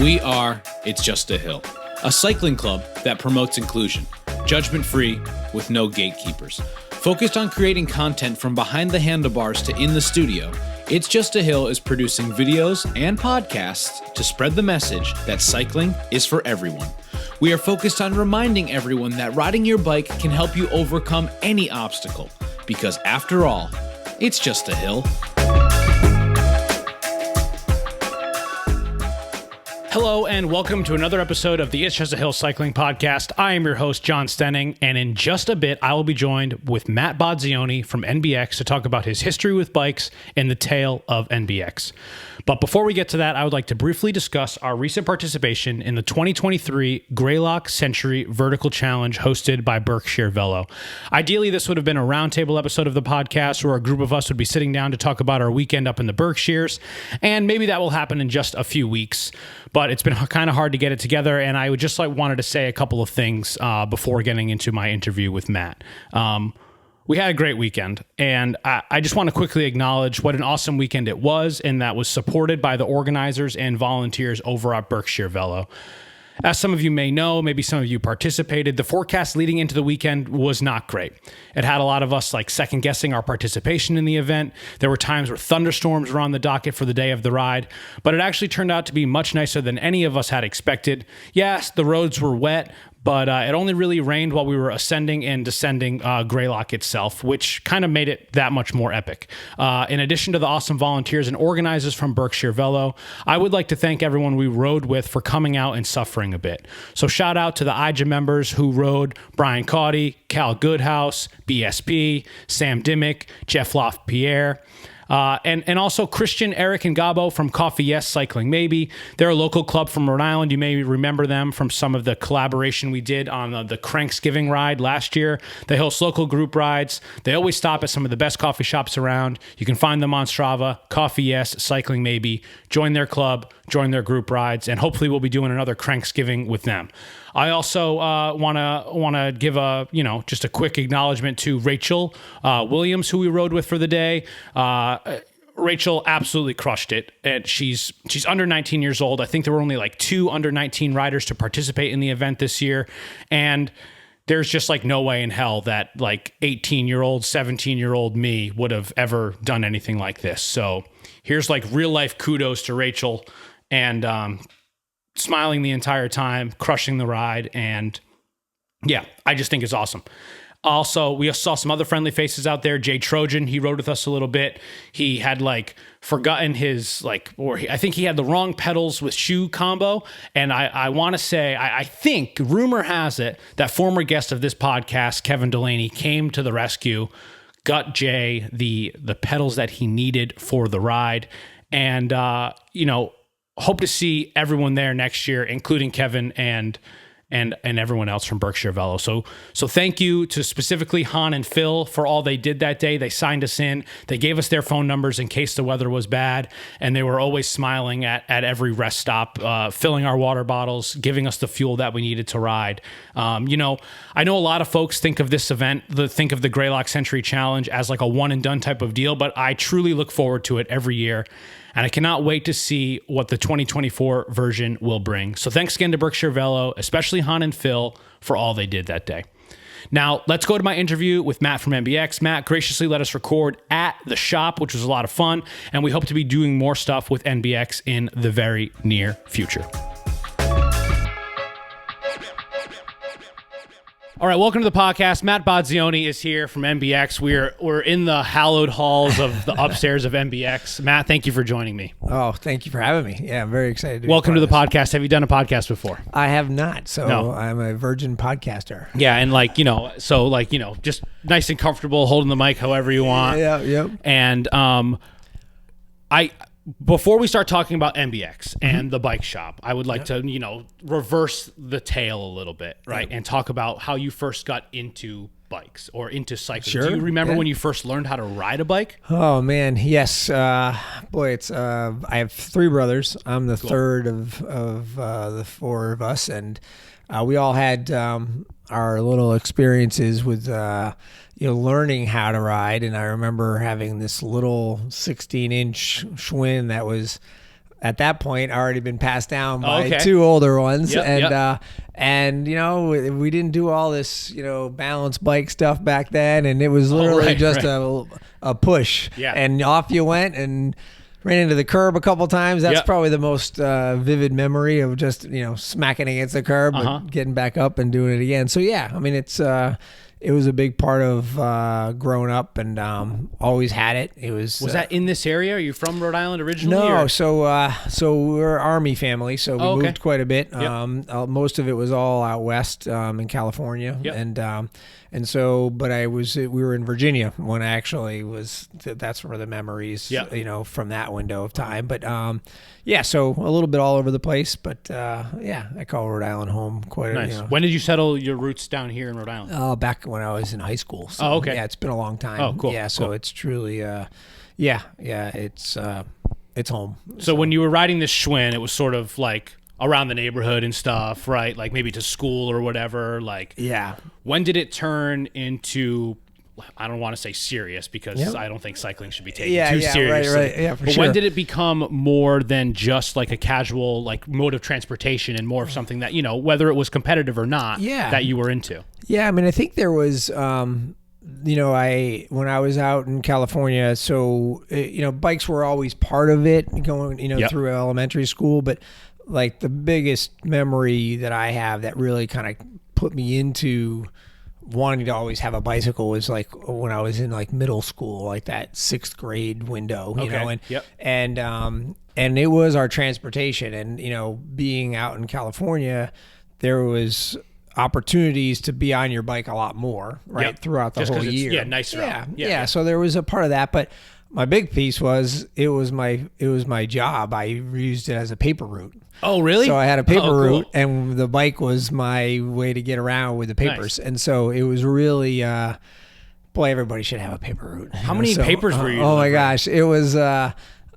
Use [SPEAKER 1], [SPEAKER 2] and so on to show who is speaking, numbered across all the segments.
[SPEAKER 1] We are It's Just a Hill, a cycling club that promotes inclusion, judgment-free, with no gatekeepers. Focused on creating content from behind the handlebars to in the studio, It's Just a Hill is producing videos and podcasts to spread the message that cycling is for everyone. We are focused on reminding everyone that riding your bike can help you overcome any obstacle, because after all, it's just a hill. Hello and welcome to another episode of the It's Just a Hill Cycling Podcast. I am your host, John Stenning, and in just a bit, I will be joined with Matt Bodzioni from NBX to talk about his history with bikes and the tale of NBX. But before we get to that, I would like to briefly discuss our recent participation in the 2023 Greylock Century Vertical Challenge hosted by Berkshire Velo. Ideally, this would have been a roundtable episode of the podcast where a group of us would be sitting down to talk about our weekend up in the Berkshires, and maybe that will happen in just a few weeks. But it's been kind of hard to get it together, and I would just wanted to say a couple of things before getting into my interview with Matt. We had a great weekend, and I just want to quickly acknowledge what an awesome weekend it was, and that was supported by the organizers and volunteers over at Berkshire Velo. As some of you may know, maybe some of you participated, the forecast leading into the weekend was not great. It had a lot of us second guessing our participation in the event. There were times where thunderstorms were on the docket for the day of the ride, but it actually turned out to be much nicer than any of us had expected. Yes, the roads were wet, but it only really rained while we were ascending and descending Greylock itself, which kind of made it that much more epic. In addition to the awesome volunteers and organizers from Berkshire Velo, I would like to thank everyone we rode with for coming out and suffering a bit. So shout out to the IJAH members who rode: Brian Caudy, Cal Goodhouse, BSP, Sam Dimmick, Jeff Lofpierre, and also Christian, Eric, and Gabo from Coffee Yes, Cycling Maybe. They're a local club from Rhode Island. You may remember them from some of the collaboration we did on the Cranksgiving ride last year. They host local group rides. They always stop at some of the best coffee shops around. You can find them on Strava, Coffee Yes, Cycling Maybe. Join their club, join their group rides, and hopefully we'll be doing another Cranksgiving with them. I also want to give just a quick acknowledgement to Rachel Williams, who we rode with for the day. Rachel absolutely crushed it. And she's under 19 years old. I think there were only 2 under 19 riders to participate in the event this year, and there's just no way in hell that 18-year-old, 17-year-old me would have ever done anything like this. So here's real life kudos to Rachel, and smiling the entire time, crushing the ride, and yeah, I just think it's awesome. Also, we saw some other friendly faces out there. Jay Trojan, he rode with us a little bit. He had forgotten his I think he had the wrong pedals with shoe combo. And I want to say, I think rumor has it that former guest of this podcast, Kevin Delaney, came to the rescue, got Jay the pedals that he needed for the ride, and hope to see everyone there next year, including Kevin and everyone else from Berkshire Velo. So thank you to specifically Han and Phil for all they did that day. They signed us in. They gave us their phone numbers in case the weather was bad, and they were always smiling at every rest stop, filling our water bottles, giving us the fuel that we needed to ride. I know a lot of folks think of this event, think of the Greylock Century Challenge as a one and done type of deal, but I truly look forward to it every year. And I cannot wait to see what the 2024 version will bring. So thanks again to Berkshire Velo, especially Han and Phil, for all they did that day. Now, let's go to my interview with Matt from NBX. Matt graciously let us record at the shop, which was a lot of fun, and we hope to be doing more stuff with NBX in the very near future. All right, welcome to the podcast. Matt Bodzioni is here from NBX. We're in the hallowed halls of the upstairs of NBX. Matt, thank you for joining me.
[SPEAKER 2] Oh, thank you for having me. Yeah, I'm very excited.
[SPEAKER 1] Welcome to the podcast. Have you done a podcast before?
[SPEAKER 2] I have not, so
[SPEAKER 1] No.
[SPEAKER 2] I'm a virgin podcaster.
[SPEAKER 1] Yeah, and just nice and comfortable, holding the mic however you want.
[SPEAKER 2] Yeah.
[SPEAKER 1] And before we start talking about NBX and the bike shop, I would like to, reverse the tale a little bit, right? And talk about how you first got into bikes or into cycling.
[SPEAKER 2] Sure.
[SPEAKER 1] Do you remember when you first learned how to ride a bike?
[SPEAKER 2] Oh man, yes. It's I have 3 brothers. I'm the third of the 4 of us, and we all had our little experiences with learning how to ride. And I remember having this little 16-inch Schwinn that was at that point already been passed down by
[SPEAKER 1] okay.
[SPEAKER 2] two older ones.
[SPEAKER 1] Yep,
[SPEAKER 2] and
[SPEAKER 1] yep.
[SPEAKER 2] And we didn't do all this balance bike stuff back then, and it was literally just a push.
[SPEAKER 1] Yeah.
[SPEAKER 2] And off you went and ran into the curb a couple times. That's
[SPEAKER 1] Yep.
[SPEAKER 2] probably the most vivid memory of just smacking against the curb, but getting back up and doing it again. So yeah, I mean it was a big part of growing up, and always had it. It was
[SPEAKER 1] that in this area? Are you from Rhode Island originally?
[SPEAKER 2] no,
[SPEAKER 1] or?
[SPEAKER 2] so we're Army family, so we moved quite a bit.
[SPEAKER 1] Yep.
[SPEAKER 2] Most of it was all out west in California,
[SPEAKER 1] Yep.
[SPEAKER 2] and so, but we were in Virginia when I actually was. That's where the memories,
[SPEAKER 1] Yep.
[SPEAKER 2] from that window of time. But yeah, so a little bit all over the place, but yeah, I call Rhode Island home quite.
[SPEAKER 1] Nice. When did you settle your roots down here in Rhode Island?
[SPEAKER 2] Back when I was in high school. So,
[SPEAKER 1] Oh, okay.
[SPEAKER 2] Yeah, it's been a long time.
[SPEAKER 1] Oh, cool.
[SPEAKER 2] Yeah, so
[SPEAKER 1] Cool.
[SPEAKER 2] it's truly, it's home.
[SPEAKER 1] So when you were riding this Schwinn, it was sort of like around the neighborhood and stuff, right? Like maybe to school or whatever. Like,
[SPEAKER 2] Yeah.
[SPEAKER 1] when did it turn into? I don't want to say serious because I don't think cycling should be taken too seriously.
[SPEAKER 2] Right. Yeah, for
[SPEAKER 1] but
[SPEAKER 2] sure.
[SPEAKER 1] when did it become more than just like a casual like mode of transportation and more of something that whether it was competitive or not, that you were into?
[SPEAKER 2] Yeah, I mean, I think there was, when I was out in California, so bikes were always part of it, going
[SPEAKER 1] Yep.
[SPEAKER 2] through elementary school. But like the biggest memory that I have that really kind of put me into wanting to always have a bicycle was like when I was in like middle school, like that 6th grade window, and it was our transportation. And being out in California, there was opportunities to be on your bike a lot more, right?
[SPEAKER 1] Yep.
[SPEAKER 2] Throughout the
[SPEAKER 1] Just 'cause
[SPEAKER 2] whole
[SPEAKER 1] it's,
[SPEAKER 2] year.
[SPEAKER 1] nicer out.
[SPEAKER 2] Yeah. So there was a part of that, but my big piece was it was my job. I used it as a paper route.
[SPEAKER 1] Oh, really?
[SPEAKER 2] So I had a paper
[SPEAKER 1] cool.
[SPEAKER 2] route, and the bike was my way to get around with the papers. Nice. And so it was really, boy, everybody should have a paper route.
[SPEAKER 1] How many papers were you
[SPEAKER 2] Oh my
[SPEAKER 1] delivering?
[SPEAKER 2] gosh, it was.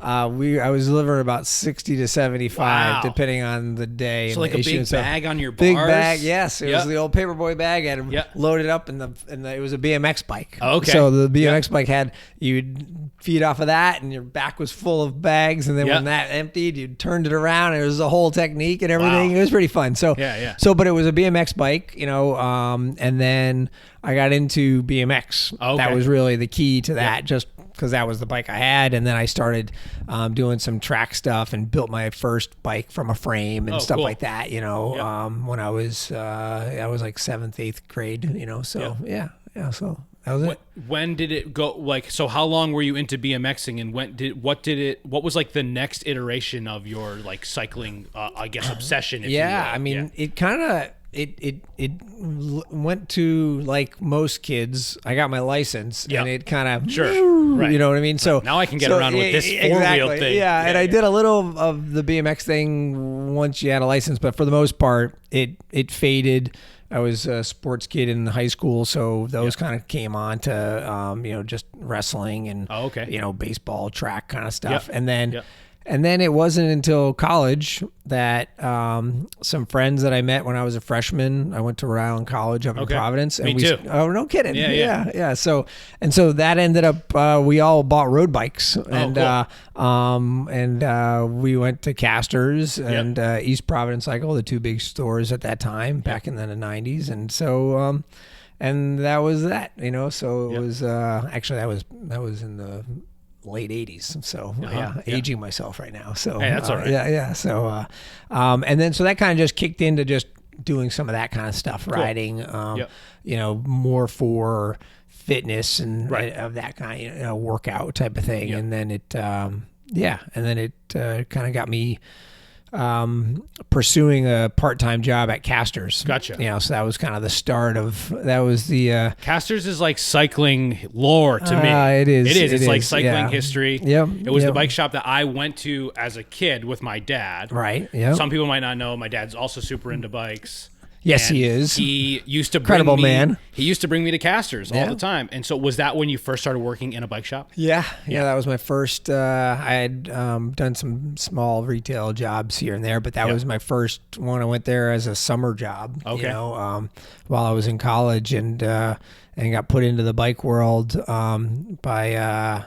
[SPEAKER 2] I was delivering about 60 to 75, depending on the day.
[SPEAKER 1] So
[SPEAKER 2] and
[SPEAKER 1] like
[SPEAKER 2] the
[SPEAKER 1] a
[SPEAKER 2] issue.
[SPEAKER 1] big
[SPEAKER 2] So
[SPEAKER 1] bag on your bars?
[SPEAKER 2] big bag, yes. It
[SPEAKER 1] Yep.
[SPEAKER 2] was the old paperboy bag. I had
[SPEAKER 1] Yep.
[SPEAKER 2] loaded up, and it was a BMX bike.
[SPEAKER 1] Oh, okay.
[SPEAKER 2] So the BMX bike you'd feed off of that, and your back was full of bags. And then
[SPEAKER 1] Yep.
[SPEAKER 2] when that emptied, you turned it around. And it was a whole technique and everything.
[SPEAKER 1] Wow.
[SPEAKER 2] It was pretty fun. So
[SPEAKER 1] Yeah.
[SPEAKER 2] but it was a BMX bike, and then I got into BMX.
[SPEAKER 1] Okay.
[SPEAKER 2] That was really the key to that, just because that was the bike I had. And then I started doing some track stuff and built my first bike from a frame and stuff
[SPEAKER 1] cool.
[SPEAKER 2] like that, when I was like 7th, 8th grade, so yeah. So that was it.
[SPEAKER 1] When did it go? Like, so how long were you into BMXing, and what was like the next iteration of your like cycling, I guess, obsession? If you will?
[SPEAKER 2] I mean, it kind of, it went to like most kids. I got my license, and it kind of
[SPEAKER 1] Right.
[SPEAKER 2] You know what I mean? So
[SPEAKER 1] now I can get around with this four-wheel thing.
[SPEAKER 2] Yeah, and I did a little of the BMX thing once you had a license, but for the most part, it faded. I was a sports kid in high school, so those kind of came on to just wrestling and baseball, track kind of stuff, and then it wasn't until college that some friends that I met when I was a freshman. I went to Rhode Island College up in Providence. And
[SPEAKER 1] Me too.
[SPEAKER 2] Oh, no kidding.
[SPEAKER 1] Yeah.
[SPEAKER 2] So that ended up we all bought road bikes, and we went to Casters and East Providence Cycle, the two big stores at that time back in the 90s, and so and that was that. So it was actually that was in the late 80s. So aging myself right now. So
[SPEAKER 1] hey, that's all right.
[SPEAKER 2] Yeah. So and then so that kind of just kicked into just doing some of that kind of stuff, riding, more for fitness and of that kind of workout type of thing. And then it kind of got me pursuing a part-time job at Casters.
[SPEAKER 1] Gotcha.
[SPEAKER 2] So that was kind of the start of that. Was the
[SPEAKER 1] Casters is like cycling lore to me.
[SPEAKER 2] It is.
[SPEAKER 1] It's like cycling history.
[SPEAKER 2] Yep.
[SPEAKER 1] It was the bike shop that I went to as a kid with my dad.
[SPEAKER 2] Right. Yeah.
[SPEAKER 1] Some people might not know my dad's also super into bikes.
[SPEAKER 2] Yes,
[SPEAKER 1] and
[SPEAKER 2] he is.
[SPEAKER 1] He used to
[SPEAKER 2] Incredible man.
[SPEAKER 1] He used to bring me to Casters all the time. And so was that when you first started working in a bike shop?
[SPEAKER 2] Yeah. That was my first. I had done some small retail jobs here and there, but that was my first one. I went there as a summer job.
[SPEAKER 1] Okay.
[SPEAKER 2] While I was in college, and got put into the bike world by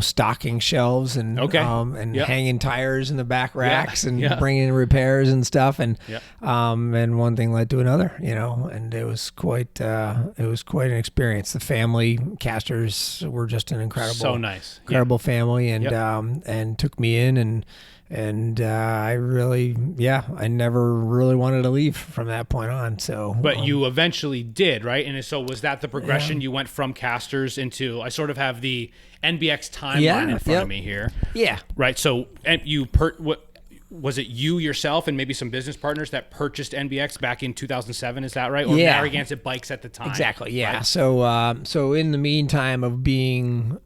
[SPEAKER 2] stocking shelves and
[SPEAKER 1] Yep.
[SPEAKER 2] hanging tires in the back racks and
[SPEAKER 1] Yeah.
[SPEAKER 2] bringing in repairs and stuff. And
[SPEAKER 1] Yep.
[SPEAKER 2] and one thing led to another, and it was quite an experience. The family casters were just an incredible family, and and took me in, and I never really wanted to leave from that point on. So,
[SPEAKER 1] but you eventually did, right? And so was that the progression? You went from casters into, I sort of have the NBX timeline in front of me here.
[SPEAKER 2] Yeah.
[SPEAKER 1] Right. So, and what was it, you yourself and maybe some business partners that purchased NBX back in 2007? Is that right? Or Narragansett Bikes at the time?
[SPEAKER 2] Exactly. Yeah.
[SPEAKER 1] Right?
[SPEAKER 2] So in the meantime of being,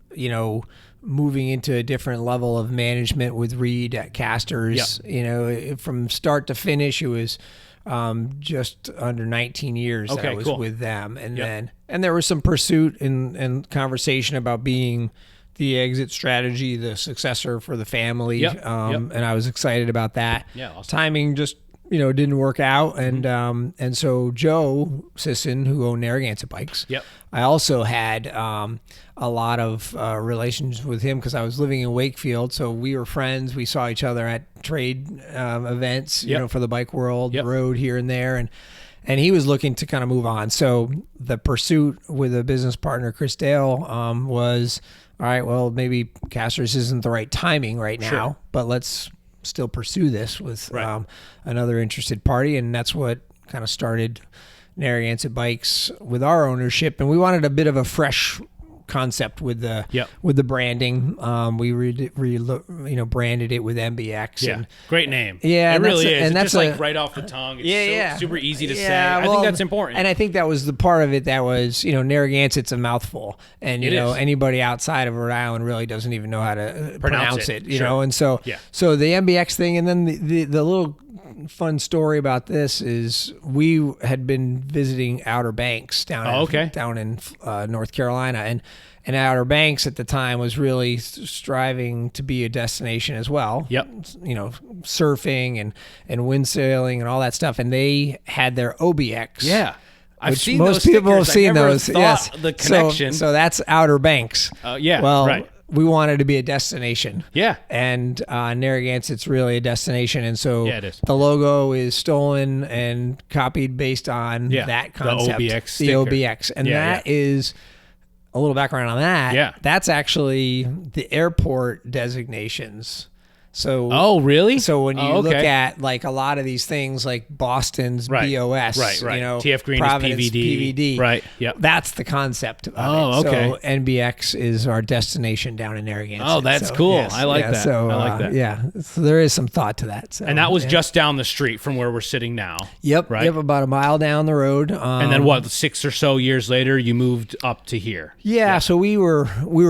[SPEAKER 2] moving into a different level of management with Reed at Casters, from start to finish, it was just under 19 years that I was with them. And then there was some pursuit and conversation about being the exit strategy, the successor for the family. And I was excited about that.
[SPEAKER 1] Yeah, awesome.
[SPEAKER 2] Timing just, didn't work out. And so Joe Sisson, who owned Narragansett Bikes, I also had a lot of relations with him because I was living in Wakefield. So we were friends. We saw each other at trade events, for the bike world, road here and there. And he was looking to kind of move on. So the pursuit with a business partner, Chris Dale, was, all right, well, maybe Casters isn't the right timing right now, but let's still pursue this with another interested party. And that's what kind of started Narragansett Bikes with our ownership. And we wanted a bit of a fresh concept with the branding. We branded it with NBX.
[SPEAKER 1] Yeah,
[SPEAKER 2] and
[SPEAKER 1] great name.
[SPEAKER 2] Yeah,
[SPEAKER 1] it really is.
[SPEAKER 2] And
[SPEAKER 1] it's
[SPEAKER 2] that's
[SPEAKER 1] just right off the tongue. It's super easy to say. I think that's important.
[SPEAKER 2] And I think that was the part of it that was, Narragansett's a mouthful, and anybody outside of Rhode Island really doesn't even know how to pronounce it. And so the NBX thing, and then the little fun story about this is we had been visiting Outer Banks down in North Carolina, and Outer Banks at the time was really striving to be a destination as well. Surfing and windsailing and all that stuff, and they had their OBX.
[SPEAKER 1] Yeah. I've seen
[SPEAKER 2] most
[SPEAKER 1] those
[SPEAKER 2] people have
[SPEAKER 1] stickers.
[SPEAKER 2] seen
[SPEAKER 1] I never
[SPEAKER 2] those.
[SPEAKER 1] thought
[SPEAKER 2] Yes,
[SPEAKER 1] the connection.
[SPEAKER 2] So that's Outer Banks.
[SPEAKER 1] Right.
[SPEAKER 2] We wanted to be a destination.
[SPEAKER 1] Yeah.
[SPEAKER 2] And Narragansett's really a destination. And so
[SPEAKER 1] it is.
[SPEAKER 2] the logo is stolen and copied based on that concept.
[SPEAKER 1] The OBX sticker.
[SPEAKER 2] OBX. And that is a little background on that.
[SPEAKER 1] Yeah.
[SPEAKER 2] That's actually the airport designations. So
[SPEAKER 1] really?
[SPEAKER 2] So when you look at like a lot of these things, like Boston's BOS,
[SPEAKER 1] TF Green
[SPEAKER 2] Providence
[SPEAKER 1] is PVD, right? Yep.
[SPEAKER 2] That's the concept of it. So NBX is our destination down in Narragansett.
[SPEAKER 1] Oh, that's cool.
[SPEAKER 2] Yes,
[SPEAKER 1] I like that.
[SPEAKER 2] So,
[SPEAKER 1] I like that.
[SPEAKER 2] Yeah. So there is some thought to that. So,
[SPEAKER 1] and that was just down the street from where we're sitting now.
[SPEAKER 2] Yep.
[SPEAKER 1] Right.
[SPEAKER 2] Yep. About a mile down the road.
[SPEAKER 1] And then 6 or so years later, you moved up to here.
[SPEAKER 2] Yeah. So we were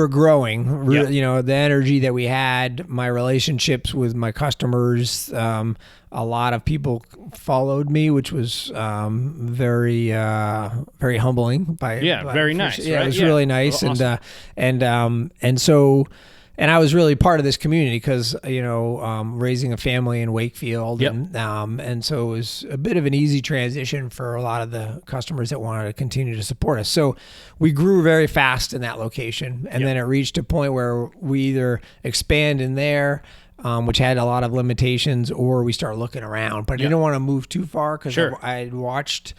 [SPEAKER 2] growing. The energy that we had, my relationships with my customers, a lot of people followed me, which was very humbling.
[SPEAKER 1] Very nice.
[SPEAKER 2] Yeah,
[SPEAKER 1] right?
[SPEAKER 2] it was really nice,
[SPEAKER 1] awesome.
[SPEAKER 2] and I was really part of this community because raising a family in Wakefield, and so it was a bit of an easy transition for a lot of the customers that wanted to continue to support us. So we grew very fast in that location, and then it reached a point where we either expand in there, which had a lot of limitations, or we start looking around. But I didn't want to move too far because I had watched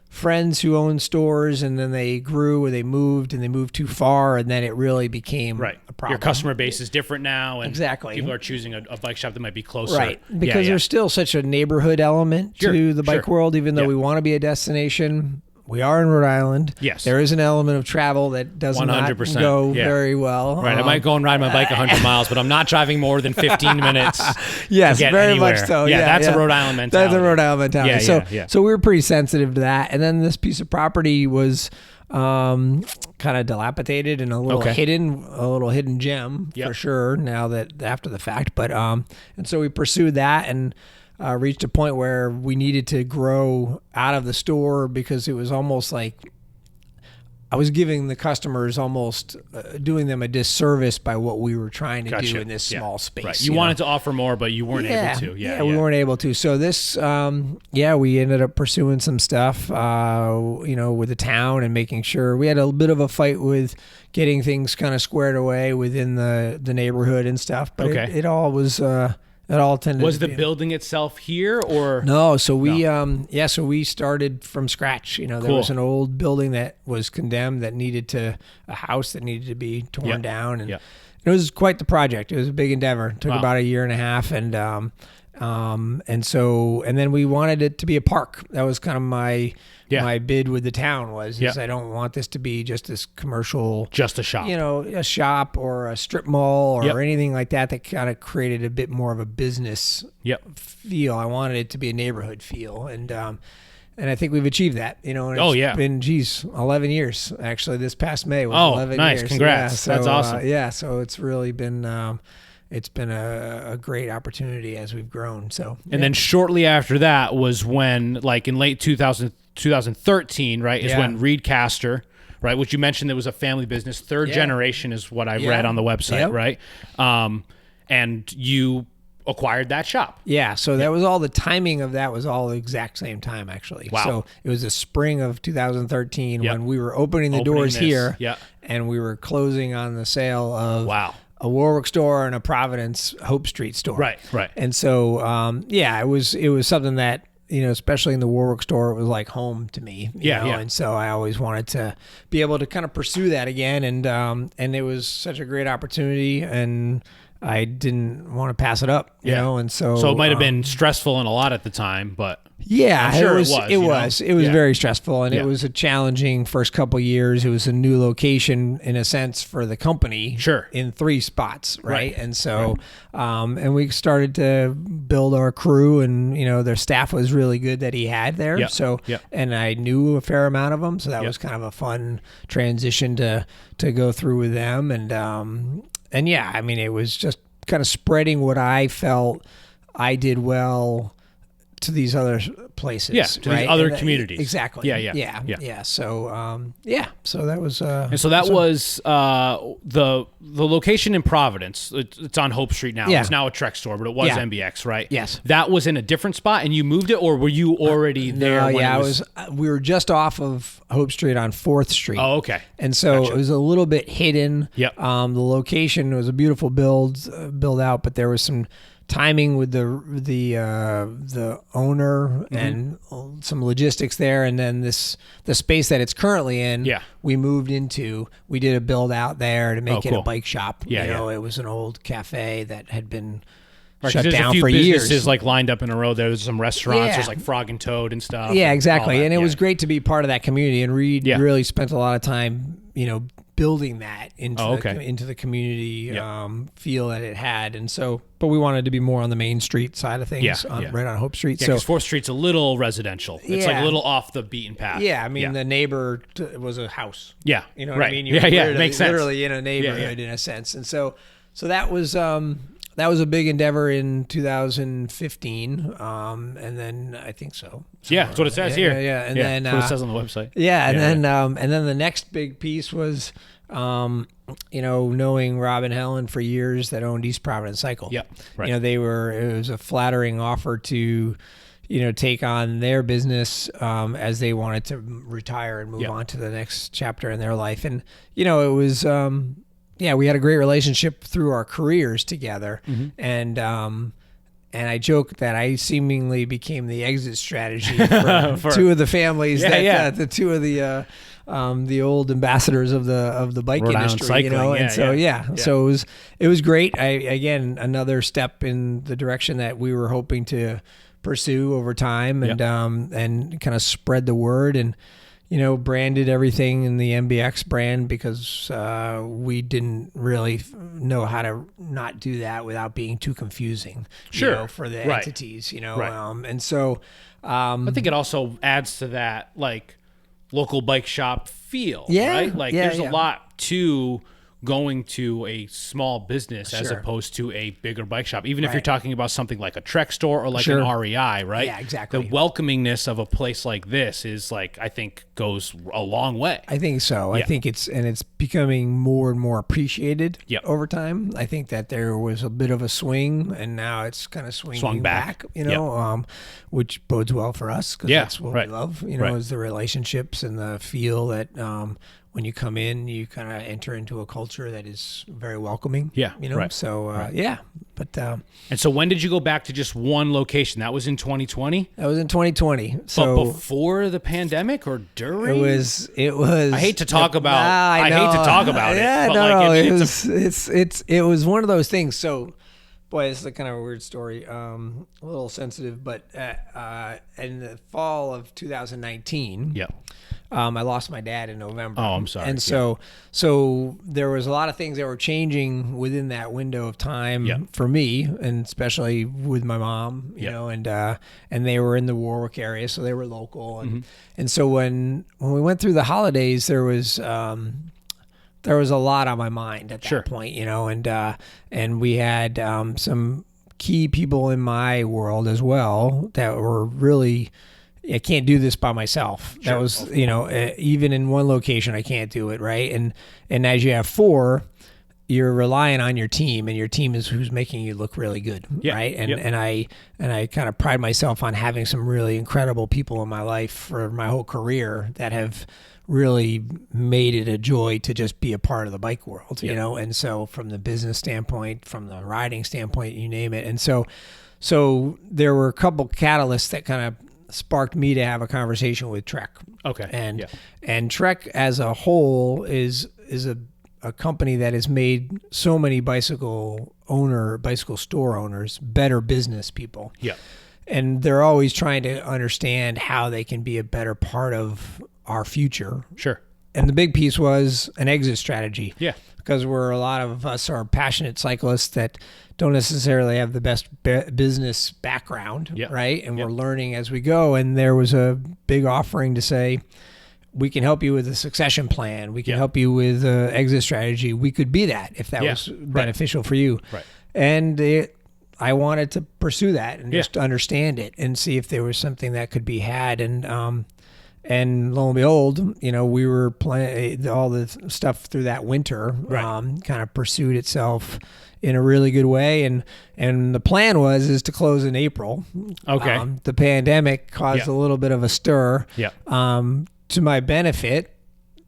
[SPEAKER 2] friends who owned stores, and then they grew or they moved too far, and then it really became a problem.
[SPEAKER 1] Your customer base is different now, and
[SPEAKER 2] exactly.
[SPEAKER 1] people are choosing a bike shop that might be closer.
[SPEAKER 2] Right, because there's still such a neighborhood element to the bike world, even though we want to be a destination. We are in Rhode Island.
[SPEAKER 1] Yes.
[SPEAKER 2] There is an element of travel that does 100%. Not go very well.
[SPEAKER 1] Right. I might go and ride my bike 100 miles, but I'm not driving more than 15 minutes.
[SPEAKER 2] Yes,
[SPEAKER 1] to get
[SPEAKER 2] very
[SPEAKER 1] anywhere.
[SPEAKER 2] much so.
[SPEAKER 1] That's a Rhode Island mentality.
[SPEAKER 2] That's a Rhode Island mentality. So we were pretty sensitive to that. And then this piece of property was kind of dilapidated and a little hidden gem for sure. Now that after the fact, but and so we pursued that and reached a point where we needed to grow out of the store because it was almost like I was giving the customers almost doing them a disservice by what we were trying to do in this small space.
[SPEAKER 1] Right. You wanted to offer more, but you weren't able to.
[SPEAKER 2] Yeah, we weren't able to. So this, we ended up pursuing some stuff, with the town and making sure we had a bit of a fight with getting things kind of squared away within the neighborhood and stuff. But it all was. It all tended.
[SPEAKER 1] Was the building itself here or
[SPEAKER 2] no? So we started from scratch. There was an old building that was condemned that needed a house that needed to be torn down, and it was quite the project. It was a big endeavor. It took about a year and a half, and then we wanted it to be a park. That was kind of my bid with the town was I don't want this to be just this commercial,
[SPEAKER 1] just a shop,
[SPEAKER 2] a shop or a strip mall or anything like that kind of created a bit more of a business feel. I wanted it to be a neighborhood feel. And I think we've achieved that, and it's been, 11 years actually. This past May was 11
[SPEAKER 1] nice.
[SPEAKER 2] years.
[SPEAKER 1] Congrats. That's awesome.
[SPEAKER 2] So it's really been, it's been a great opportunity as we've grown. So,
[SPEAKER 1] and then shortly after that was when, like in late 2013, right, is when Reedcaster, right, which you mentioned there was a family business, third generation is what I read on the website, right? And you acquired that shop.
[SPEAKER 2] Yeah, so that was all, the timing of that was all the exact same time, actually.
[SPEAKER 1] Wow.
[SPEAKER 2] So it was the spring of 2013 when we were opening the doors here, and we were closing on the sale of a Warwick store and a Providence Hope Street store.
[SPEAKER 1] Right.
[SPEAKER 2] And so, it was something that, especially in the Warwick store, it was like home to me. And so I always wanted to be able to kind of pursue that again. And it was such a great opportunity, and I didn't want to pass it up, and so
[SPEAKER 1] it might have been stressful and a lot at the time, but
[SPEAKER 2] yeah,
[SPEAKER 1] I'm sure
[SPEAKER 2] it was very stressful, and it was a challenging first couple years. It was a new location in a sense for the company, in 3 spots, right? And so, and we started to build our crew, and their staff was really good that he had there. So, and I knew a fair amount of them, so that was kind of a fun transition to go through with them, and yeah, I mean, it was just kind of spreading what I felt I did well to these other places,
[SPEAKER 1] to these other communities.
[SPEAKER 2] Exactly. Yeah. So, so that was.
[SPEAKER 1] And so that was the location in Providence. It's on Hope Street now. It's now a Trek store, but it was NBX, right?
[SPEAKER 2] Yes.
[SPEAKER 1] That was in a different spot, and you moved it, or were you already there?
[SPEAKER 2] No, I was. We were just off of Hope Street on 4th Street.
[SPEAKER 1] Oh, okay.
[SPEAKER 2] And so it was a little bit hidden.
[SPEAKER 1] Yep.
[SPEAKER 2] The location was a beautiful build out, but there was some timing with the owner and some logistics there, and then the space that it's currently in, we moved into. We did a build out there to make it a bike shop. It was an old cafe that had been shut down for years.
[SPEAKER 1] Businesses like lined up in a row. There's some restaurants. There's like Frog and Toad and stuff.
[SPEAKER 2] Yeah, exactly. And it was great to be part of that community. And Reed really spent a lot of time, building that into the community feel that it had. And so, but we wanted to be more on the Main Street side of things, right on Hope Street.
[SPEAKER 1] Yeah, because 4th Street's a little residential. It's like a little off the beaten path.
[SPEAKER 2] Yeah, I mean, the neighbor was a house.
[SPEAKER 1] Yeah,
[SPEAKER 2] you know what I mean?
[SPEAKER 1] Makes sense.
[SPEAKER 2] Literally in a neighborhood in a sense. And so that was a big endeavor in 2015, and then I think so.
[SPEAKER 1] Yeah, that's what it says here.
[SPEAKER 2] Yeah, and then
[SPEAKER 1] that's what it says on the website.
[SPEAKER 2] Yeah, and then the next big piece was, knowing Rob and Helen for years that owned East Providence Cycle.
[SPEAKER 1] Yeah, right.
[SPEAKER 2] It was a flattering offer to, take on their business as they wanted to retire and move on to the next chapter in their life, and it was. We had a great relationship through our careers together, and I joke that I seemingly became the exit strategy for 2 of the families the 2 of the old ambassadors of the bike
[SPEAKER 1] Rhode
[SPEAKER 2] industry,
[SPEAKER 1] cycling.
[SPEAKER 2] So it was great. Again, another step in the direction that we were hoping to pursue over time, and kind of spread the word, and branded everything in the NBX brand, because we didn't really know how to not do that without being too confusing, for the entities, and so
[SPEAKER 1] I think it also adds to that, like, local bike shop feel, right? Like, there's a lot to going to a small business as opposed to a bigger bike shop, even if you're talking about something like a Trek store or like an REI, right?
[SPEAKER 2] Yeah, exactly.
[SPEAKER 1] The welcomingness of a place like this is like, I think, goes a long way.
[SPEAKER 2] I think so. I think it's becoming more and more appreciated over time. I think that there was a bit of a swing, and now it's kind of swung back, which bodes well for us, because that's what we love, is the relationships and the feel that when you come in, you kind of enter into a culture that is very welcoming. So but
[SPEAKER 1] and so when did you go back to just one location? That was in 2020?
[SPEAKER 2] That was in 2020. So
[SPEAKER 1] but before the pandemic or during?
[SPEAKER 2] It was I
[SPEAKER 1] hate to talk about I hate to talk about
[SPEAKER 2] it was one of those things. So boy, it's kind of a weird story, a little sensitive, but in the fall of 2019, I lost my dad in November.
[SPEAKER 1] Oh, I'm sorry.
[SPEAKER 2] And so there was a lot of things that were changing within that window of time for me, and especially with my mom, and they were in the Warwick area, so they were local. And so when we went through the holidays, there was a lot on my mind at that point, and we had some key people in my world as well that were really, I can't do this by myself. That was, even in one location, I can't do it, right? And as you have four, you're relying on your team, and your team is who's making you look really good, right? And I kind of pride myself on having some really incredible people in my life for my whole career that have really made it a joy to just be a part of the bike world, and so from the business standpoint, from the riding standpoint, you name it. And so there were a couple catalysts that kind of sparked me to have a conversation with Trek.
[SPEAKER 1] Okay.
[SPEAKER 2] And Trek as a whole is a company that has made so many bicycle store owners better business people. And they're always trying to understand how they can be a better part of our future. And the big piece was an exit strategy. Because a lot of us are passionate cyclists that don't necessarily have the best business background, right? And we're learning as we go. And there was a big offering to say, we can help you with a succession plan. We can help you with an exit strategy. We could be that if that was beneficial for you. And I wanted to pursue that and just understand it and see if there was something that could be had. And lo and behold, we were playing all the stuff through that winter, kind of pursued itself in a really good way. And the plan is to close in April. The pandemic caused a little bit of a stir. To my benefit,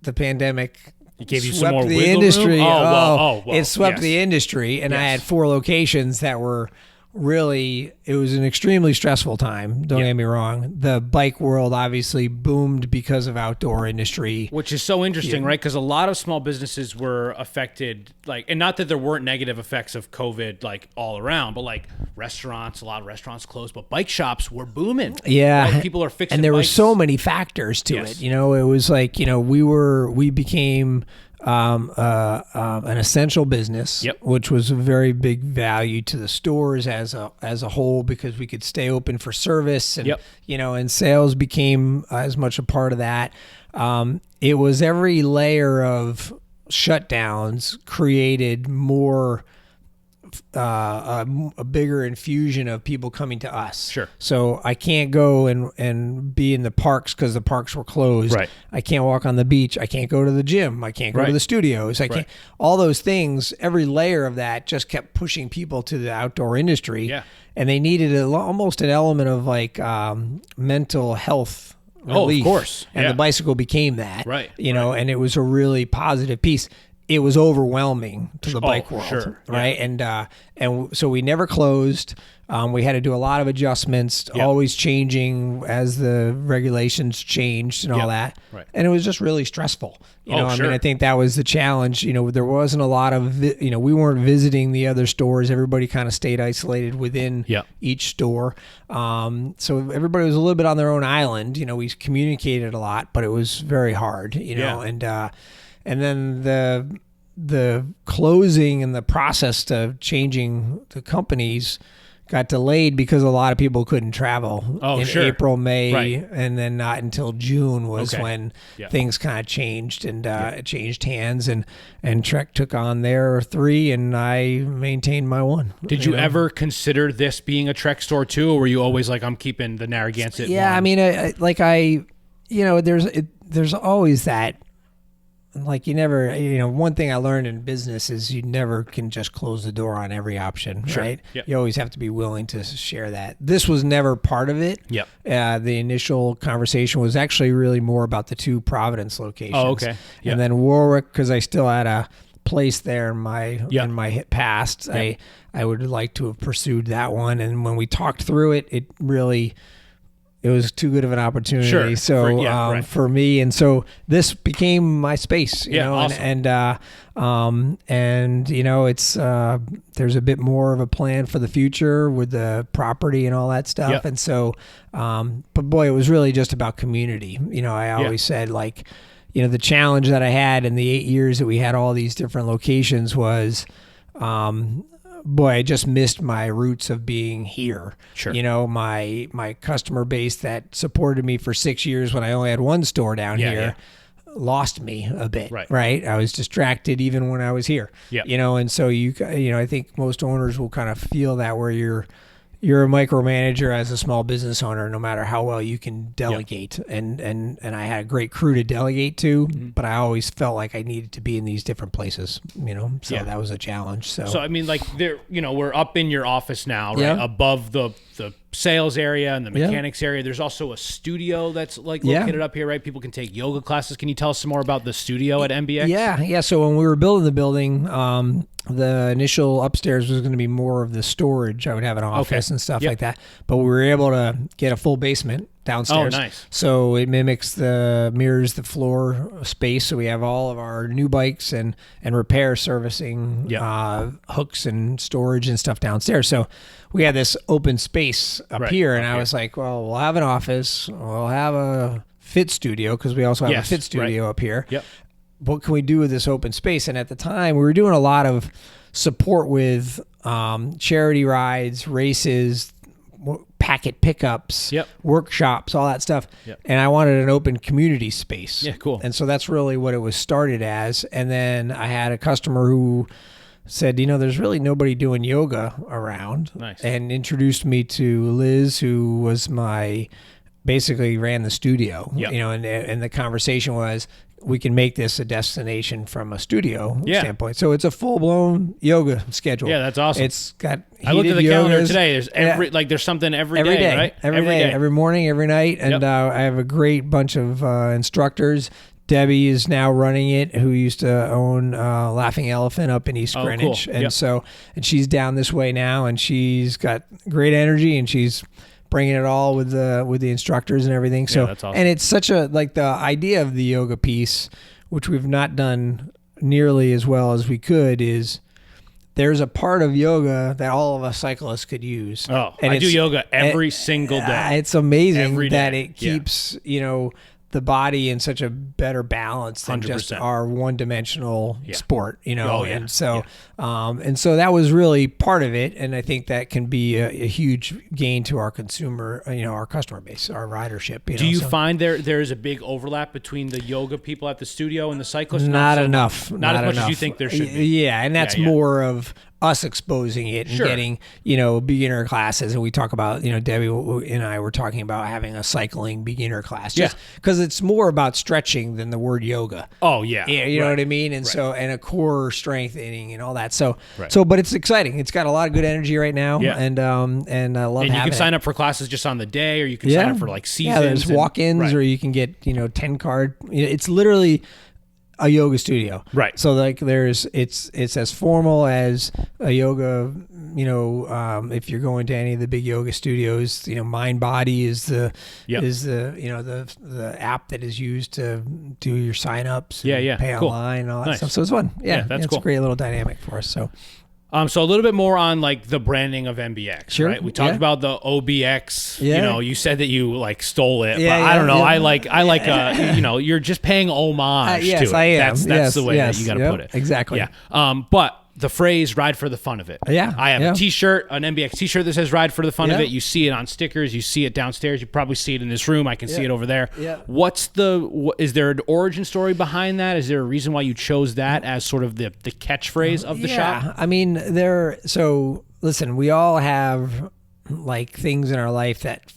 [SPEAKER 2] the pandemic
[SPEAKER 1] gave you
[SPEAKER 2] swept
[SPEAKER 1] some more
[SPEAKER 2] the
[SPEAKER 1] wiggle
[SPEAKER 2] industry.
[SPEAKER 1] Room?
[SPEAKER 2] It swept the industry, and I had 4 locations that were really, it was an extremely stressful time. Don't get me wrong. The bike world obviously boomed because of outdoor industry.
[SPEAKER 1] Which is so interesting, right? Because a lot of small businesses were affected, and not that there weren't negative effects of COVID, all around, but restaurants, a lot of restaurants closed, but bike shops were booming. Right? People are fixing
[SPEAKER 2] and there
[SPEAKER 1] bikes.
[SPEAKER 2] were so many factors to it. It was we became an essential business, which was a very big value to the stores as a whole, because we could stay open for service, and and sales became as much a part of that. It was every layer of shutdowns created more a bigger infusion of people coming to us. So I can't go and be in the parks because the parks were closed. I can't walk on the beach. I can't go to the gym. I can't go to the studios. I can't. All those things, every layer of that just kept pushing people to the outdoor industry. And they needed almost an element of mental health relief.
[SPEAKER 1] Of course.
[SPEAKER 2] And the bicycle became that. And it was a really positive piece. It was overwhelming to the bike world, right? And so we never closed. We had to do a lot of adjustments, always changing as the regulations changed and all that. And it was just really stressful. I think that was the challenge. There wasn't a lot of, we weren't visiting the other stores. Everybody kind of stayed isolated within each store. So everybody was a little bit on their own island. We communicated a lot, but it was very hard, and then the closing and the process of changing the companies got delayed because a lot of people couldn't travel in
[SPEAKER 1] sure.
[SPEAKER 2] April, May,
[SPEAKER 1] Right.
[SPEAKER 2] and then not until June was when things kind of changed, and it changed hands, and Trek took on their 3 and I maintained my 1.
[SPEAKER 1] Did you ever consider this being a Trek store too, or were you always like, I'm keeping the Narragansett
[SPEAKER 2] Yeah,
[SPEAKER 1] one?
[SPEAKER 2] I mean, there's always that. Like you never, one thing I learned in business is you never can just close the door on every option, right?
[SPEAKER 1] Yep.
[SPEAKER 2] You always have to be willing to share that. This was never part of it.
[SPEAKER 1] Yep.
[SPEAKER 2] The initial conversation was actually really more about the 2 Providence locations.
[SPEAKER 1] Oh, okay. Yep.
[SPEAKER 2] And then Warwick, because I still had a place there in my past.
[SPEAKER 1] Yep.
[SPEAKER 2] I would like to have pursued that one. And when we talked through it, it was too good of an opportunity.
[SPEAKER 1] Sure.
[SPEAKER 2] So for me, and so this became my space.
[SPEAKER 1] Awesome.
[SPEAKER 2] And it's there's a bit more of a plan for the future with the property and all that stuff.
[SPEAKER 1] Yep.
[SPEAKER 2] And so, but boy, it was really just about community. I always said the challenge that I had in the 8 years that we had all these different locations was. Boy, I just missed my roots of being here.
[SPEAKER 1] Sure.
[SPEAKER 2] My customer base that supported me for 6 years when I only had 1 store down here lost me a bit. Right. I was distracted even when I was here.
[SPEAKER 1] Yeah.
[SPEAKER 2] And so I think most owners will kind of feel that where you're a micromanager as a small business owner, no matter how well you can delegate. Yep. And I had a great crew to delegate to, but I always felt like I needed to be in these different places, so that was a challenge. So
[SPEAKER 1] I mean, like we're up in your office now, right?
[SPEAKER 2] Yeah.
[SPEAKER 1] Above the sales area and the mechanics area. There's also a studio that's located up here, right? People can take yoga classes. Can you tell us some more about the studio at NBX?
[SPEAKER 2] Yeah. So when we were building the building, the initial upstairs was going to be more of the storage. I would have an office and stuff like that. But we were able to get a full basement downstairs.
[SPEAKER 1] Oh, nice.
[SPEAKER 2] So it mirrors the floor space. So we have all of our new bikes and repair servicing hooks and storage and stuff downstairs. So we had this open space up here. And I was like, well, we'll have an office. We'll have a fit studio because we also have a fit studio up here.
[SPEAKER 1] Yep.
[SPEAKER 2] What can we do with this open space? And at the time, we were doing a lot of support with charity rides, races, packet pickups, workshops, all that stuff. Yep. And I wanted an open community space.
[SPEAKER 1] Yeah, cool.
[SPEAKER 2] And so that's really what it was started as. And then I had a customer who said, there's really nobody doing yoga around.
[SPEAKER 1] Nice.
[SPEAKER 2] And introduced me to Liz, who was basically ran the studio.
[SPEAKER 1] Yep.
[SPEAKER 2] And the conversation was, we can make this a destination from a studio standpoint. So it's a full-blown yoga schedule.
[SPEAKER 1] Yeah, that's awesome.
[SPEAKER 2] It's got
[SPEAKER 1] I looked at the calendar
[SPEAKER 2] yogas.
[SPEAKER 1] today. There's there's something every day, right?
[SPEAKER 2] Every day, every morning, every night. And I have a great bunch of instructors. Debbie is now running it, who used to own Laughing Elephant up in East Greenwich.
[SPEAKER 1] Cool.
[SPEAKER 2] And she's down this way now, and she's got great energy, and she's bringing it all with the instructors and everything. So,
[SPEAKER 1] that's awesome.
[SPEAKER 2] And it's such the idea of the yoga piece, which we've not done nearly as well as we could, is there's a part of yoga that all of us cyclists could use.
[SPEAKER 1] Oh, and I do yoga every single day.
[SPEAKER 2] It's amazing
[SPEAKER 1] every
[SPEAKER 2] that
[SPEAKER 1] day.
[SPEAKER 2] it keeps, the body in such a better balance than
[SPEAKER 1] 100%.
[SPEAKER 2] just our one-dimensional sport, and so that was really part of it, and I think that can be a huge gain to our consumer, our customer base, our ridership.
[SPEAKER 1] Do you find there's a big overlap between the yoga people at the studio and the cyclists?
[SPEAKER 2] Not enough.
[SPEAKER 1] Not as much as you think there should be.
[SPEAKER 2] Yeah, and that's more of us exposing it and getting, beginner classes. And we talk about, Debbie and I were talking about having a cycling beginner class. Just because it's more about stretching than the word yoga.
[SPEAKER 1] Oh, yeah.
[SPEAKER 2] You know what I mean? And so, and a core strengthening and all that. So, but it's exciting. It's got a lot of good energy right now.
[SPEAKER 1] Yeah.
[SPEAKER 2] And I love having it.
[SPEAKER 1] And you can sign up for classes just on the day, or you can sign up for like seasons.
[SPEAKER 2] Yeah, there's walk-ins, or you can get, 10 card. It's literally a yoga studio.
[SPEAKER 1] Right.
[SPEAKER 2] So it's as formal as a yoga, if you're going to any of the big yoga studios, Mind Body is the app that is used to do your sign-ups and pay online and all that stuff. So it's fun. Yeah, that's cool. It's a great little dynamic for us. So
[SPEAKER 1] So a little bit more on like the branding of NBX, right? We talked about the OBX. You said that you stole it, but I don't know. I like you're just paying homage to it.
[SPEAKER 2] I am.
[SPEAKER 1] That's the way that you got to put it.
[SPEAKER 2] Exactly.
[SPEAKER 1] Yeah. But the phrase "ride for the fun of it."
[SPEAKER 2] Yeah,
[SPEAKER 1] I have
[SPEAKER 2] yeah.
[SPEAKER 1] a T-shirt, an NBX T-shirt that says "ride for the fun of
[SPEAKER 2] Yeah.
[SPEAKER 1] it." You see it on stickers. You see it downstairs. You probably see it in this room. I can see it over there.
[SPEAKER 2] Yeah.
[SPEAKER 1] Is there an origin story behind that? Is there a reason why you chose that as sort of the catchphrase of the shop?
[SPEAKER 2] I mean, so listen, we all have like things in our life that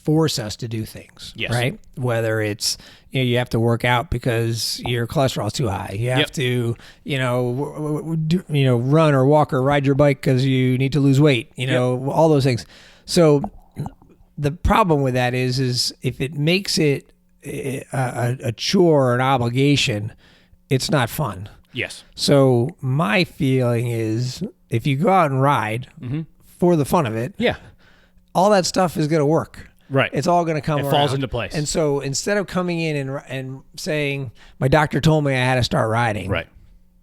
[SPEAKER 2] force us to do things,
[SPEAKER 1] Yes.
[SPEAKER 2] right? Whether it's, you have to work out because your cholesterol's too high. You have to, run or walk or ride your bike because you need to lose weight, all those things. So the problem with that is if it makes it a chore or an obligation, it's not fun.
[SPEAKER 1] Yes.
[SPEAKER 2] So my feeling is if you go out and ride for the fun of it,
[SPEAKER 1] Yeah.
[SPEAKER 2] all that stuff is going to work.
[SPEAKER 1] Right.
[SPEAKER 2] It's all going to come around.
[SPEAKER 1] It falls into place.
[SPEAKER 2] And so instead of coming in and saying, my doctor told me I had to start riding,
[SPEAKER 1] Right.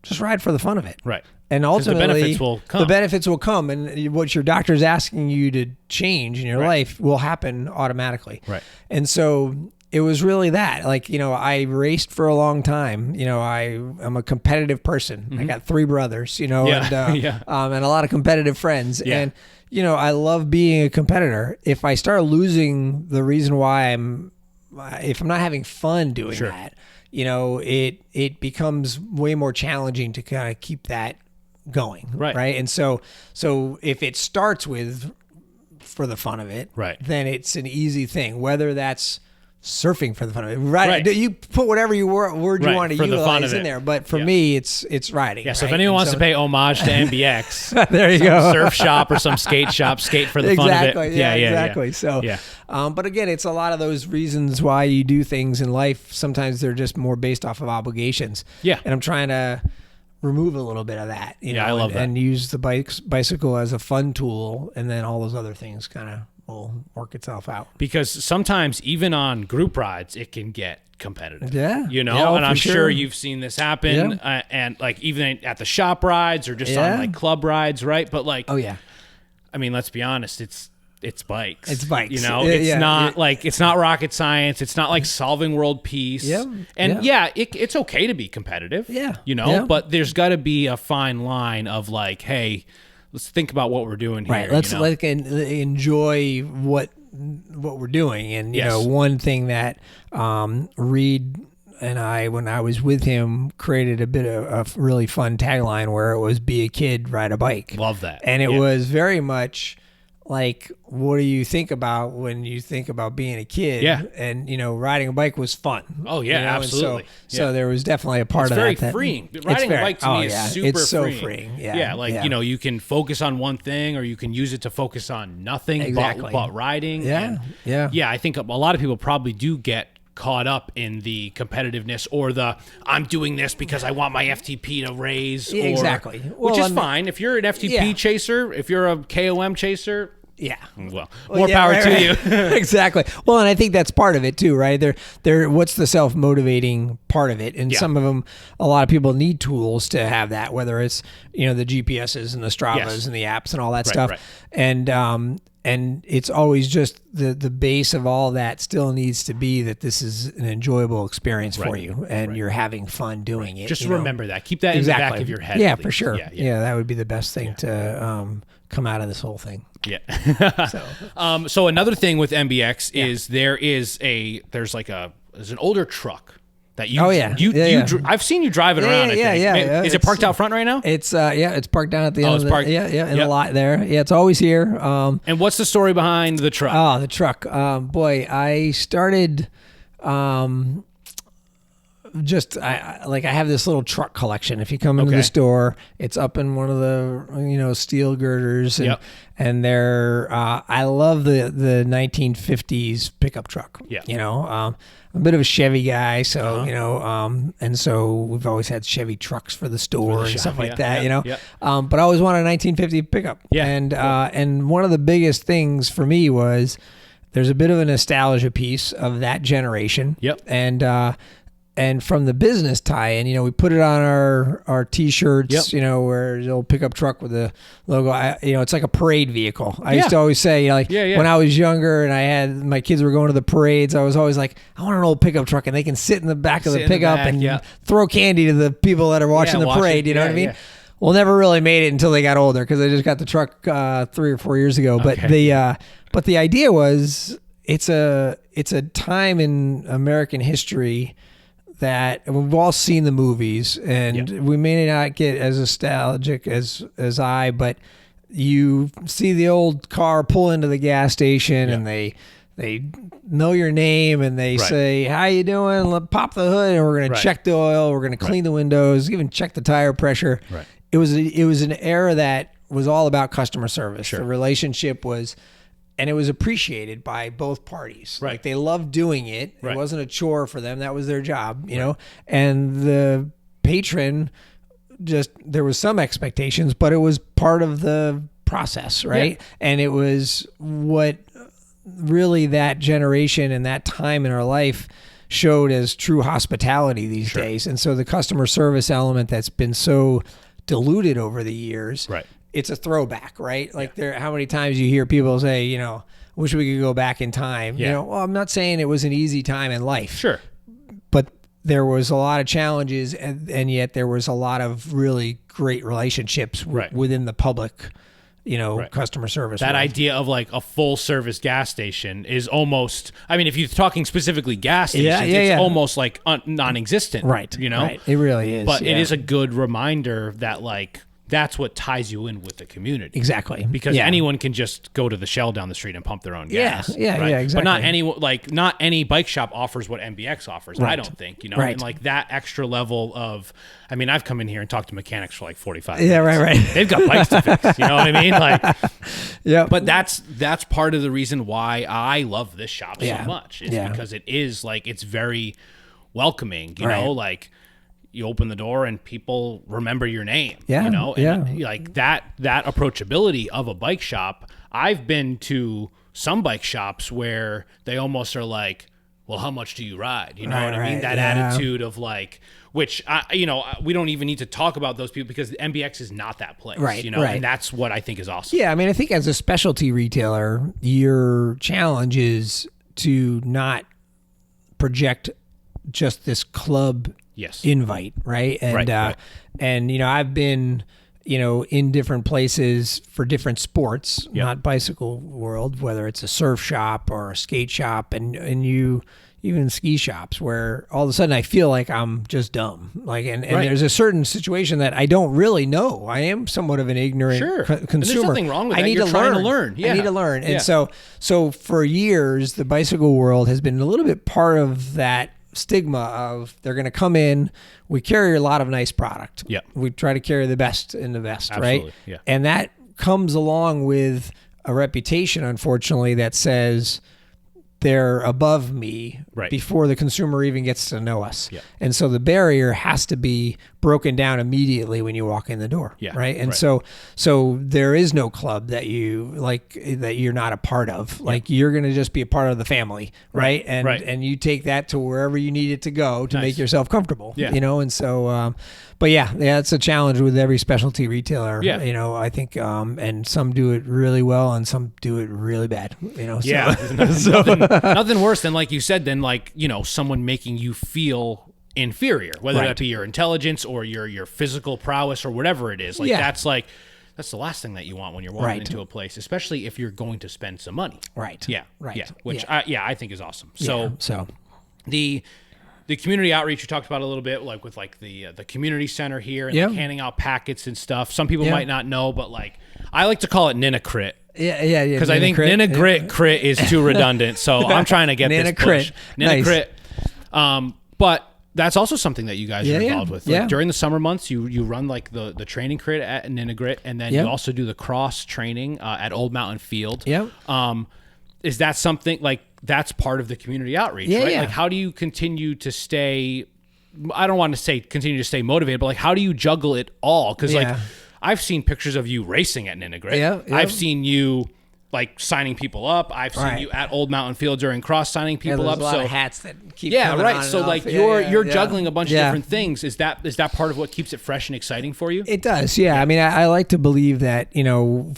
[SPEAKER 2] just ride for the fun of it.
[SPEAKER 1] Right.
[SPEAKER 2] And ultimately,
[SPEAKER 1] the benefits will come.
[SPEAKER 2] The benefits will come, and what your doctor's asking you to change in your life will happen automatically.
[SPEAKER 1] Right.
[SPEAKER 2] And so it was really that. Like, I raced for a long time. I'm a competitive person. I got 3 brothers, and and a lot of competitive friends.
[SPEAKER 1] Yeah.
[SPEAKER 2] And I love being a competitor. If I start losing the reason why if I'm not having fun doing that, it becomes way more challenging to kind of keep that going. Right. And so if it starts with for the fun of it, then it's an easy thing, whether that's surfing for the fun of it. Right. You put whatever word you want to utilize in there. But for me, it's riding.
[SPEAKER 1] Yeah. So if anyone wants to pay homage to NBX,
[SPEAKER 2] there you
[SPEAKER 1] some
[SPEAKER 2] go.
[SPEAKER 1] surf shop or some skate shop, skate for the fun of it.
[SPEAKER 2] Yeah, exactly. So,
[SPEAKER 1] yeah.
[SPEAKER 2] But again, it's a lot of those reasons why you do things in life. Sometimes they're just more based off of obligations.
[SPEAKER 1] Yeah.
[SPEAKER 2] And I'm trying to remove a little bit of that.
[SPEAKER 1] I love that.
[SPEAKER 2] And use the bicycle as a fun tool, and then all those other things kind of will work itself out.
[SPEAKER 1] Because sometimes even on group rides, it can get competitive.
[SPEAKER 2] Yeah.
[SPEAKER 1] And I'm sure you've seen this happen. And like even at the shop rides or just on like club rides, right? But like,
[SPEAKER 2] oh yeah.
[SPEAKER 1] I mean, let's be honest, it's bikes.
[SPEAKER 2] It's bikes.
[SPEAKER 1] It's not rocket science. It's not like solving world peace.
[SPEAKER 2] Yeah.
[SPEAKER 1] And it's okay to be competitive.
[SPEAKER 2] Yeah.
[SPEAKER 1] But there's got to be a fine line of like, hey, let's think about what we're doing here.
[SPEAKER 2] Right. Let's enjoy what we're doing. And one thing that Reed and I, when I was with him, created a bit of a really fun tagline where it was "Be a kid, ride a bike."
[SPEAKER 1] Love that.
[SPEAKER 2] And it was very much like, what do you think about when you think about being a kid?
[SPEAKER 1] Yeah.
[SPEAKER 2] And, riding a bike was fun.
[SPEAKER 1] Oh, yeah, absolutely.
[SPEAKER 2] So there was definitely a part of that.
[SPEAKER 1] It's very freeing. Riding a bike to me is super
[SPEAKER 2] it's so
[SPEAKER 1] freeing.
[SPEAKER 2] freeing. Yeah.
[SPEAKER 1] You can focus on one thing or you can use it to focus on nothing but riding.
[SPEAKER 2] Yeah.
[SPEAKER 1] Yeah, I think a lot of people probably do get caught up in the competitiveness or the I'm doing this because I want my FTP to raise.
[SPEAKER 2] Exactly.
[SPEAKER 1] Which is fine. If you're an FTP chaser, if you're a KOM chaser, well, more power to you.
[SPEAKER 2] Exactly. Well, and I think that's part of it too, right? They're what's the self-motivating part of it? And some of them, a lot of people need tools to have that, whether it's, the GPSs and the Stravas and the apps and all that stuff. Right. And it's always just the base of all that still needs to be that this is an enjoyable experience for you and you're having fun doing it.
[SPEAKER 1] Just remember that. Keep that in the back of your head.
[SPEAKER 2] Yeah, for sure. Yeah, that would be the best thing to come out of this whole thing.
[SPEAKER 1] Yeah. So another thing with NBX is there's an older truck that you.
[SPEAKER 2] Oh yeah.
[SPEAKER 1] I've seen you drive it around.
[SPEAKER 2] Yeah.
[SPEAKER 1] Is it parked out front right now?
[SPEAKER 2] It's it's parked down at the end of the
[SPEAKER 1] parked.
[SPEAKER 2] in the lot there. Yeah, it's always here.
[SPEAKER 1] And what's the story behind the truck?
[SPEAKER 2] Oh, the truck. Boy, I started. I have this little truck collection. If you come into the store, it's up in one of the steel girders, and they're I love the 1950s pickup truck. I'm a bit of a Chevy guy, so and so we've always had Chevy trucks for the store and stuff like that. But I always wanted a 1950 pickup. And one of the biggest things for me was there's a bit of a nostalgia piece of that generation. And from the business tie-in, we put it on our T-shirts, where the old pickup truck with the logo. It's like a parade vehicle. I used to always say, when I was younger and my kids were going to the parades, I was always like, I want an old pickup truck, and they can sit in the back of the pickup and throw candy to the people that are watching the parade. You know what I mean? well, never really made it until they got older because I just got the truck 3 or 4 years ago. But the idea was it's a time in American history that we've all seen the movies, and we may not get as nostalgic as I, but you see the old car pull into the gas station and they know your name and they say, how you doing? Pop the hood and we're going to check the oil. We're going to clean the windows, even check the tire pressure. Right. It was an era that was all about customer service. Sure. The relationship was, and it was appreciated by both parties. Right. Like they loved doing it. Right. It wasn't a chore for them. That was their job, you know, and the patron there was some expectations, but it was part of the process. Right. Yeah. And it was what really that generation and that time in our life showed as true hospitality these days. And so the customer service element that's been so diluted over the years, it's a throwback, right? Like how many times you hear people say, you know, wish we could go back in time. You know, well, I'm not saying it was an easy time in life. Sure. But there was a lot of challenges and yet there was a lot of really great relationships within the public, you know, customer service.
[SPEAKER 1] That idea of like a full service gas station is almost, I mean, if you're talking specifically gas stations, it's almost like non-existent. Right. You know? Right.
[SPEAKER 2] It really is.
[SPEAKER 1] But it is a good reminder that like, that's what ties you in with the community.
[SPEAKER 2] Exactly.
[SPEAKER 1] Because anyone can just go to the Shell down the street and pump their own gas.
[SPEAKER 2] Yeah, exactly.
[SPEAKER 1] But not any bike shop offers what NBX offers, I don't think, you know. And like that extra level of, I mean, I've come in here and talked to mechanics for like 45 minutes.
[SPEAKER 2] Yeah, right.
[SPEAKER 1] They've got bikes to fix, you know what I mean? Like, but that's part of the reason why I love this shop so much is because it is like, it's very welcoming, you know, like, you open the door and people remember your name, you know, and like that approachability of a bike shop. I've been to some bike shops where they almost are like, well, how much do you ride? You know what I mean? That attitude of like, which, you know, we don't even need to talk about those people because the NBX is not that place, you know, and that's what I think is awesome.
[SPEAKER 2] Yeah. I mean, I think as a specialty retailer, your challenge is to not project just this club invite, right? And and you know, I've been, you know, in different places for different sports, not bicycle world, whether it's a surf shop or a skate shop, and you even ski shops where all of a sudden I feel like I'm just dumb. Like, and there's a certain situation that I don't really know. I am somewhat of an ignorant consumer. And there's
[SPEAKER 1] nothing wrong with that.
[SPEAKER 2] I need to learn. Yeah. I need to learn. And so for years, the bicycle world has been a little bit part of that stigma of they're going to come in. We carry a lot of nice product. Yeah, we try to carry the best in the best. Absolutely. Right. Yeah, and that comes along with a reputation, unfortunately, that says they're above me before the consumer even gets to know us. Yeah. And so the barrier has to be broken down immediately when you walk in the door. Yeah. Right. And so there is no club that you like that you're not a part of. Like you're going to just be a part of the family. Right. And you take that to wherever you need it to go to make yourself comfortable. Yeah. You know, and so, but yeah, it's a challenge with every specialty retailer. Yeah. You know, I think, and some do it really well and some do it really bad. You know,
[SPEAKER 1] nothing worse than, like you said, than like, you know, someone making you feel inferior, whether that be your intelligence or your physical prowess or whatever it is. Like that's the last thing that you want when you're walking into a place, especially if you're going to spend some money. Right. Yeah. Right. Yeah. Which I think is awesome. So the community outreach you talked about a little bit, like with like the community center here and like handing out packets and stuff. Some people might not know, but like I like to call it Nina Crit. Yeah. Because I think Nina Crit is too redundant. So I'm trying to get
[SPEAKER 2] Nina
[SPEAKER 1] this push.
[SPEAKER 2] Crit.
[SPEAKER 1] Nina Crit. But that's also something that you guys are involved with. Like during the summer months, you run like the training crit at Nina Grit, and then you also do the cross training at Old Mountain Field. Yeah. Is that something like that's part of the community outreach, right? Yeah. Like how do you continue to stay, I don't want to say continue to stay motivated, but like how do you juggle it all? Because like I've seen pictures of you racing at Nina Grit. Yeah. I've seen you like signing people up. I've seen
[SPEAKER 2] Right.
[SPEAKER 1] you at Old Mountain Field during cross signing people
[SPEAKER 2] there's
[SPEAKER 1] up.
[SPEAKER 2] a lot
[SPEAKER 1] So
[SPEAKER 2] of hats that keep
[SPEAKER 1] yeah,
[SPEAKER 2] coming
[SPEAKER 1] right.
[SPEAKER 2] on and
[SPEAKER 1] So
[SPEAKER 2] off.
[SPEAKER 1] like
[SPEAKER 2] Yeah,
[SPEAKER 1] you're
[SPEAKER 2] yeah.
[SPEAKER 1] juggling a bunch of
[SPEAKER 2] Yeah.
[SPEAKER 1] different things. Is that part of what keeps it fresh and exciting for you?
[SPEAKER 2] It does, yeah. I mean, I like to believe that,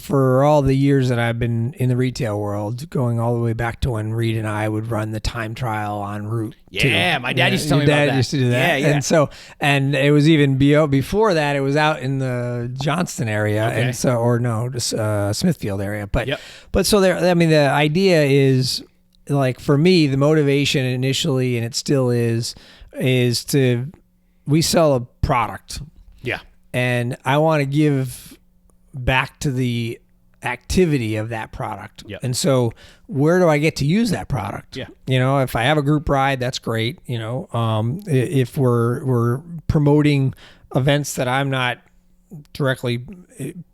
[SPEAKER 2] for all the years that I've been in the retail world, going all the way back to when Reed and I would run the time trial on Route 2.
[SPEAKER 1] Yeah, my dad used to tell me
[SPEAKER 2] Your
[SPEAKER 1] about
[SPEAKER 2] dad
[SPEAKER 1] that.
[SPEAKER 2] used to do that.
[SPEAKER 1] Yeah.
[SPEAKER 2] And it was even before that, it was out in the Johnston area,
[SPEAKER 1] Okay.
[SPEAKER 2] and Smithfield area. But
[SPEAKER 1] Yep.
[SPEAKER 2] but so there, I mean, the idea is, like, for me, the motivation initially, and it still is we sell a product.
[SPEAKER 1] Yeah.
[SPEAKER 2] And I want to give back to the activity of that product.
[SPEAKER 1] Yep.
[SPEAKER 2] And so where do I get to use that product?
[SPEAKER 1] Yeah.
[SPEAKER 2] If I have a group ride, that's great. If we're promoting events that I'm not directly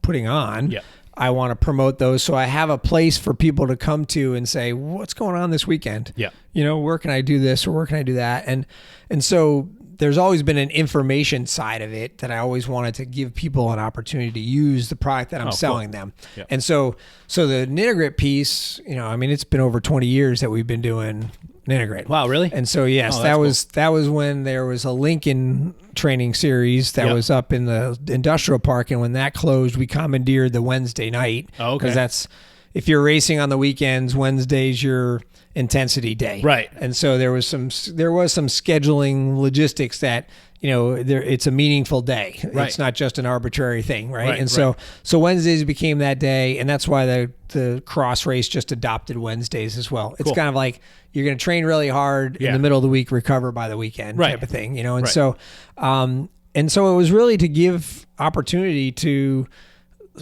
[SPEAKER 2] putting on,
[SPEAKER 1] Yeah.
[SPEAKER 2] I want to promote those. So I have a place for people to come to and say, what's going on this weekend?
[SPEAKER 1] Yeah.
[SPEAKER 2] Where can I do this or where can I do that? And so there's always been an information side of it that I always wanted to give people an opportunity to use the product that I'm selling them.
[SPEAKER 1] Yep.
[SPEAKER 2] And so the Knit Grit piece, it's been over 20 years that we've been doing Knit Grit.
[SPEAKER 1] Wow, really?
[SPEAKER 2] And so, yes, that was when there was a Lincoln training series that was up in the industrial park. And when that closed, we commandeered the Wednesday night.
[SPEAKER 1] Oh, okay.
[SPEAKER 2] Because that's, if you're racing on the weekends, Wednesday's your intensity day.
[SPEAKER 1] Right.
[SPEAKER 2] And so there was some scheduling logistics that, it's a meaningful day.
[SPEAKER 1] Right.
[SPEAKER 2] It's not just an arbitrary thing. Right.
[SPEAKER 1] Right,
[SPEAKER 2] And so Wednesdays became that day. And that's why the cross race just adopted Wednesdays as well. It's
[SPEAKER 1] Cool.
[SPEAKER 2] kind of like you're going to train really hard in the middle of the week, recover by the weekend type of thing, And
[SPEAKER 1] Right.
[SPEAKER 2] so it was really to give opportunity to,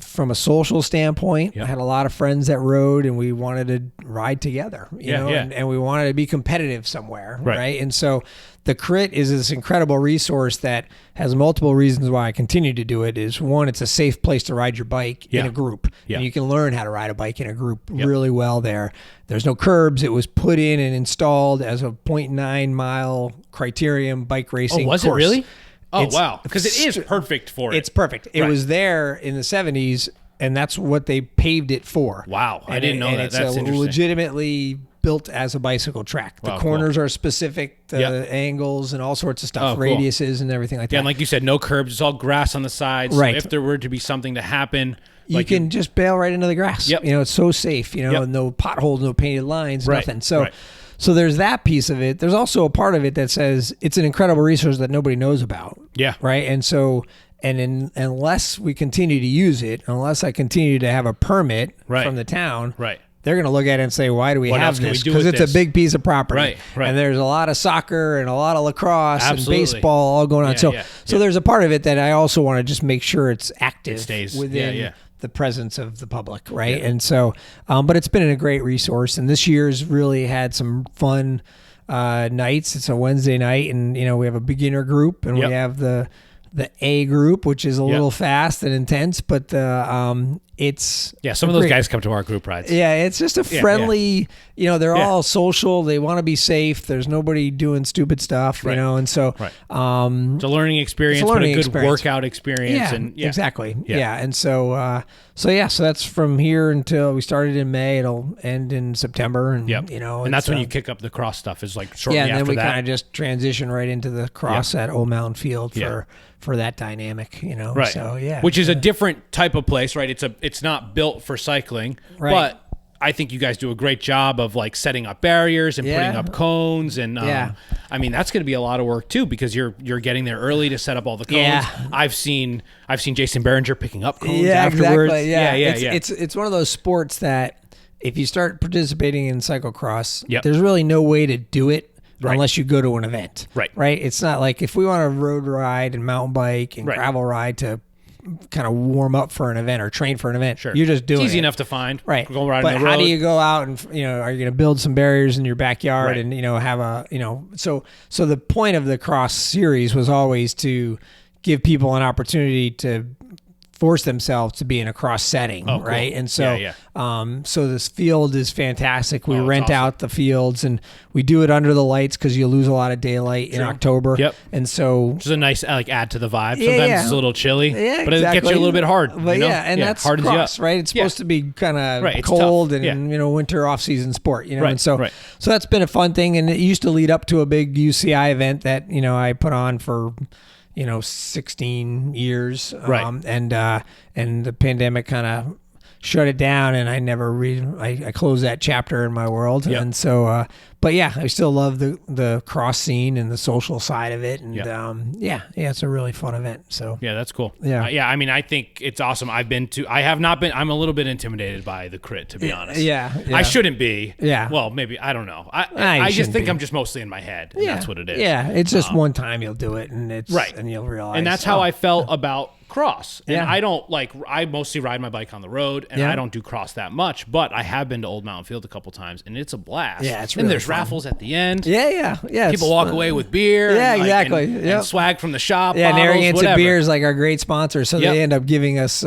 [SPEAKER 2] from a social standpoint, I had a lot of friends that rode, and we wanted to ride together, and we wanted to be competitive somewhere, right? And so the Crit is this incredible resource that has multiple reasons why I continue to do it. Is one, it's a safe place to ride your bike in a group, and you can learn how to ride a bike in a group really well there. There's no curbs. It was put in and installed as a 0.9 mile criterium bike racing
[SPEAKER 1] was
[SPEAKER 2] course.
[SPEAKER 1] it really? Oh,
[SPEAKER 2] It's
[SPEAKER 1] wow. Because it is perfect for it.
[SPEAKER 2] It's perfect. It was there in the 70s, and that's what they paved it for.
[SPEAKER 1] Wow. I
[SPEAKER 2] And
[SPEAKER 1] didn't know that.
[SPEAKER 2] It's
[SPEAKER 1] That's interesting.
[SPEAKER 2] legitimately built as a bicycle track. The
[SPEAKER 1] Wow,
[SPEAKER 2] corners are specific, the angles and all sorts of stuff, radiuses and everything like that.
[SPEAKER 1] Yeah, and like you said, no curbs. It's all grass on the sides.
[SPEAKER 2] Right.
[SPEAKER 1] So if there were to be something to happen,
[SPEAKER 2] you can just bail right into the grass.
[SPEAKER 1] Yep.
[SPEAKER 2] It's so safe, no potholes, no painted lines, nothing. So there's that piece of it. There's also a part of it that says it's an incredible resource that nobody knows about.
[SPEAKER 1] Yeah.
[SPEAKER 2] Right. And so, unless we continue to use it, unless I continue to have a permit from the town, they're going to look at it and say, why do we have this? Because it's a big piece of property.
[SPEAKER 1] Right.
[SPEAKER 2] And there's a lot of soccer and a lot of lacrosse
[SPEAKER 1] Absolutely.
[SPEAKER 2] and baseball all going on.
[SPEAKER 1] Yeah,
[SPEAKER 2] so there's a part of it that I also want to just make sure it's active.
[SPEAKER 1] It stays.
[SPEAKER 2] Within the presence of the public, right? Yeah. And so, but it's been a great resource, and this year's really had some fun nights. It's a Wednesday night, and we have a beginner group, and we have the A group, which is a little fast and intense, but it's
[SPEAKER 1] some of those guys come to our group rides.
[SPEAKER 2] Yeah, it's just a friendly. They're all social. They want to be safe. There's nobody doing stupid stuff. And so
[SPEAKER 1] it's a learning experience, but a good workout experience.
[SPEAKER 2] Yeah, exactly. Yeah, and so that's from here until we started in May. It'll end in September, and
[SPEAKER 1] and that's when you kick up the cross stuff. Is like shortly
[SPEAKER 2] and
[SPEAKER 1] after
[SPEAKER 2] then we
[SPEAKER 1] that.
[SPEAKER 2] kind of just transition right into the cross at Old Mountain Field for that dynamic.
[SPEAKER 1] Right.
[SPEAKER 2] So
[SPEAKER 1] which is a different type of place, right? It's not built for cycling, but I think you guys do a great job of like setting up barriers and putting up cones, and I mean that's going to be a lot of work too, because you're getting there early to set up all the cones.
[SPEAKER 2] Yeah.
[SPEAKER 1] I've seen Jason Behringer picking up cones
[SPEAKER 2] Yeah,
[SPEAKER 1] afterwards.
[SPEAKER 2] exactly. Yeah. It's one of those sports that if you start participating in cyclocross, there's really no way to do it unless you go to an event. Right. It's not like if we want to road ride and mountain bike and gravel ride to kind of warm up for an event or train for an event. You're just doing it.
[SPEAKER 1] It's easy enough to find.
[SPEAKER 2] Right.
[SPEAKER 1] Go riding
[SPEAKER 2] but
[SPEAKER 1] the road.
[SPEAKER 2] how do you go out and, are you going to build some barriers in your backyard and, have a, so the point of the cross series was always to give people an opportunity to force themselves to be in a cross setting,
[SPEAKER 1] Oh, cool.
[SPEAKER 2] right? And so,
[SPEAKER 1] Yeah,
[SPEAKER 2] so this field is fantastic. We
[SPEAKER 1] Oh, it's
[SPEAKER 2] rent
[SPEAKER 1] awesome.
[SPEAKER 2] out the fields, and we do it under the lights because you lose a lot of daylight in October.
[SPEAKER 1] Yep.
[SPEAKER 2] And so,
[SPEAKER 1] Which is a nice add to the vibe.
[SPEAKER 2] Yeah,
[SPEAKER 1] Sometimes
[SPEAKER 2] yeah.
[SPEAKER 1] it's a little chilly,
[SPEAKER 2] yeah,
[SPEAKER 1] but it gets you a little bit hard.
[SPEAKER 2] But
[SPEAKER 1] you know?
[SPEAKER 2] yeah, and that's
[SPEAKER 1] hardens
[SPEAKER 2] cross,
[SPEAKER 1] you up.
[SPEAKER 2] right? It's supposed to be kind of
[SPEAKER 1] Right, it's
[SPEAKER 2] cold
[SPEAKER 1] tough.
[SPEAKER 2] and winter off-season sport,
[SPEAKER 1] Right,
[SPEAKER 2] and so
[SPEAKER 1] right.
[SPEAKER 2] so that's been a fun thing, and it used to lead up to a big UCI event that I put on for 16 years,
[SPEAKER 1] Right.
[SPEAKER 2] And the pandemic kind of shut it down, and I never I closed that chapter in my world.
[SPEAKER 1] Yep.
[SPEAKER 2] And so but yeah, I still love the cross scene and the social side of it, and it's a really fun event. So
[SPEAKER 1] Yeah, that's cool.
[SPEAKER 2] Yeah.
[SPEAKER 1] I mean, I think it's awesome. I have not been. I'm a little bit intimidated by the crit, to be honest.
[SPEAKER 2] Yeah.
[SPEAKER 1] I shouldn't be.
[SPEAKER 2] Yeah.
[SPEAKER 1] Well, maybe, I don't know.
[SPEAKER 2] you
[SPEAKER 1] I just
[SPEAKER 2] shouldn't
[SPEAKER 1] think
[SPEAKER 2] be.
[SPEAKER 1] I'm just mostly in my head. And that's what it is.
[SPEAKER 2] Yeah, it's just one time you'll do it, and it's
[SPEAKER 1] Right.
[SPEAKER 2] and you'll realize.
[SPEAKER 1] And that's how I felt about cross. And
[SPEAKER 2] Yeah.
[SPEAKER 1] I don't I mostly ride my bike on the road, and
[SPEAKER 2] Yeah.
[SPEAKER 1] I don't do cross that much, but I have been to Old Mountain Field a couple times, and it's a blast.
[SPEAKER 2] Yeah, it's
[SPEAKER 1] and
[SPEAKER 2] really
[SPEAKER 1] there's
[SPEAKER 2] fun.
[SPEAKER 1] raffles at the end.
[SPEAKER 2] Yeah.
[SPEAKER 1] People walk away with beer.
[SPEAKER 2] Yeah,
[SPEAKER 1] and,
[SPEAKER 2] exactly.
[SPEAKER 1] And
[SPEAKER 2] Yep.
[SPEAKER 1] swag from the shop.
[SPEAKER 2] Yeah,
[SPEAKER 1] bottles,
[SPEAKER 2] Narragansett
[SPEAKER 1] whatever.
[SPEAKER 2] Beer is like our great sponsor, so
[SPEAKER 1] Yep.
[SPEAKER 2] they end up giving us